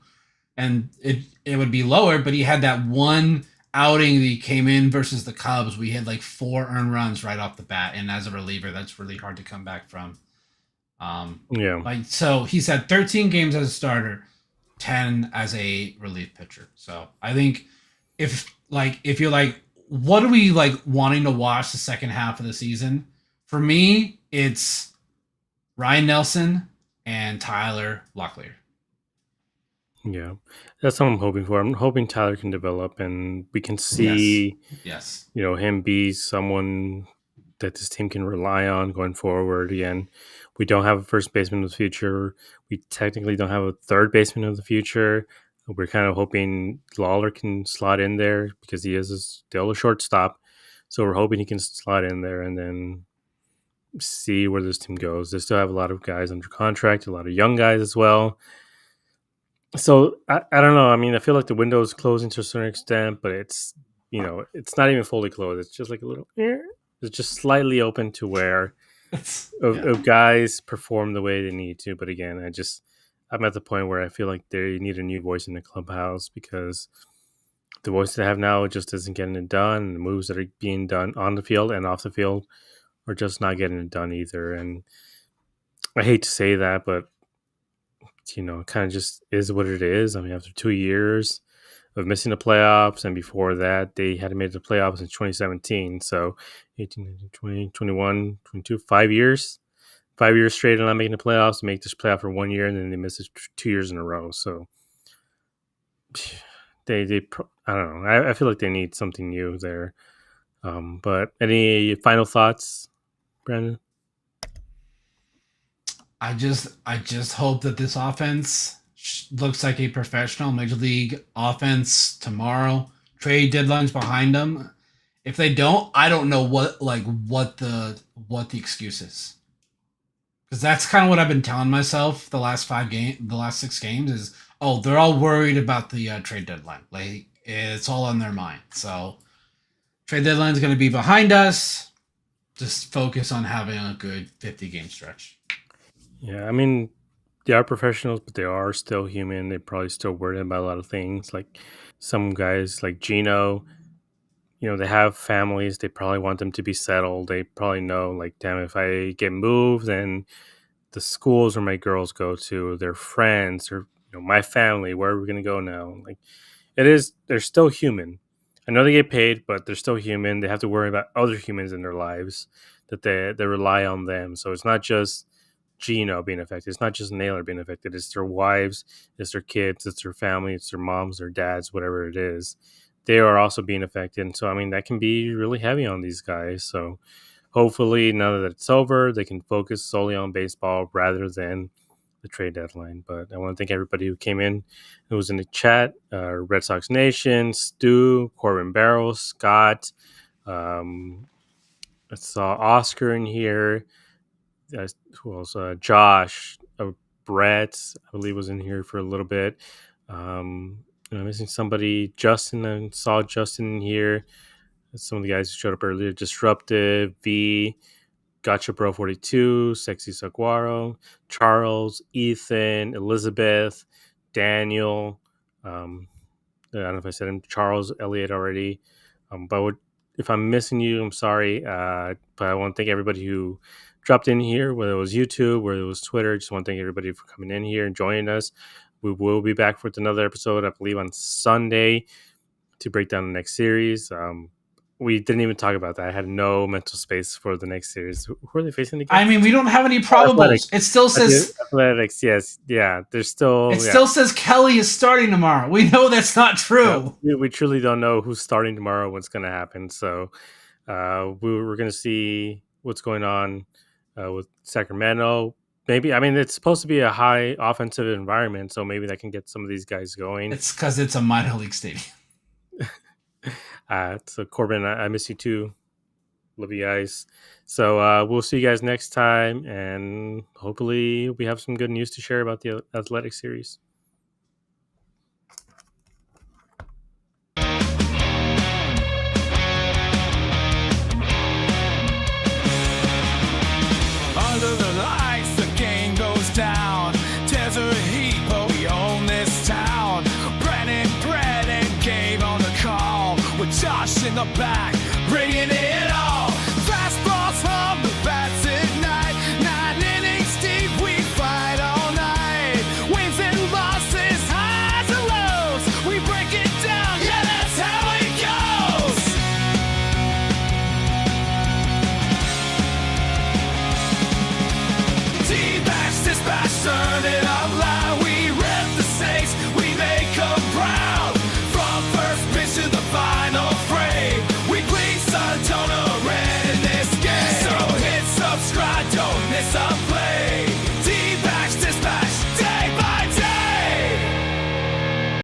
and it would be lower, but he had that one outing that he came in versus the Cubs. We had like 4 earned runs right off the bat, and as a reliever, that's really hard to come back from. Um, yeah, like so, he's had 13 games as a starter, 10 as a relief pitcher. So I think if you're like, what are we like wanting to watch the second half of the season? For me, it's Ryan Nelson and Tyler Locklear. yeah, that's what I'm hoping for. I'm hoping Tyler can develop and we can Yes. see, Yes. him be someone that this team can rely on going forward. Again, we don't have a first baseman of the future. We technically don't have a third baseman of the future. We're kind of hoping Lawler can slot in there because he is still a shortstop. So we're hoping he can slot in there and then see where this team goes. They still have a lot of guys under contract, a lot of young guys as well. So I don't know. I mean, I feel like the window is closing to a certain extent, but it's it's not even fully closed. It's just like a little. It's just slightly open to where Yeah. if guys perform the way they need to. But again, I'm at the point where I feel like they need a new voice in the clubhouse because the voice they have now just isn't getting it done. And the moves that are being done on the field and off the field are just not getting it done either. And I hate to say that, but it kind of just is what it is. I mean, after 2 years of missing the playoffs, and before that, they hadn't made the playoffs in 2017. So 18, 19, 20, 21, 22, 5 years. 5 years straight of not making the playoffs, make this playoff for 1 year, and then they miss it 2 years in a row. So I don't know. I feel like they need something new there. But any final thoughts, Brandon? I just hope that this offense looks like a professional major league offense tomorrow. Trade deadlines behind them. If they don't, I don't know what the excuse is. Because that's kind of what I've been telling myself the last 6 games is, oh, they're all worried about the trade deadline. Like it's all on their mind. So trade deadline is going to be behind us. Just focus on having a good 50-game stretch. Yeah, I mean, they are professionals, but they are still human. They're probably still worried about a lot of things. Like some guys, like Geno, they have families. They probably want them to be settled. They probably know, like, damn, if I get moved, then the schools where my girls go to, their friends, or my family, where are we gonna go now? Like, they're still human. I know they get paid, but they're still human. They have to worry about other humans in their lives that they rely on them. So it's not just Geno being affected. It's not just Naylor being affected. It's their wives, it's their kids, it's their family, it's their moms, their dads, whatever it is. They are also being affected. And so, I mean, that can be really heavy on these guys. So hopefully, now that it's over, they can focus solely on baseball rather than the trade deadline. But I want to thank everybody who came in, who was in the chat, Red Sox Nation, Stu, Corbin Barrows, Scott. I saw Oscar in here. Who else? Josh, Brett, I believe, was in here for a little bit. I'm missing somebody. Justin, I saw Justin in here. Some of the guys who showed up earlier. Disruptive, V, Gotcha Bro 42, Sexy Saguaro, Charles, Ethan, Elizabeth, Daniel. I don't know if I said him, Charles, Elliott already. But if I'm missing you, I'm sorry. But I want to thank everybody who dropped in here, whether it was YouTube, whether it was Twitter. Just want to thank everybody for coming in here and joining us. We will be back with another episode, I believe, on Sunday to break down the next series. We didn't even talk about that. I had no mental space for the next series. Who are they facing again? I mean, we don't have any Athletics. probables. It still says Athletics. Yes, yeah. There's still. it still says Kelly is starting tomorrow. We know that's not true. We truly don't know who's starting tomorrow. What's going to happen? So we're going to see what's going on with Sacramento. Maybe, I mean, it's supposed to be a high offensive environment, so maybe that can get some of these guys going. It's because it's a minor league stadium. So Corbin, I miss you too. Love you guys. So we'll see you guys next time, and hopefully we have some good news to share about the athletic series. Under the lights, the game goes down. Desert heat, but we own this town. Brennan gave on the call with Josh in the back, bringing it all. Fastballs hum, the bats ignite. 9 innings deep, we fight all night. Wins and losses, highs and lows, we break it down. Yeah, that's how it goes. Dbacks dispatch, turn it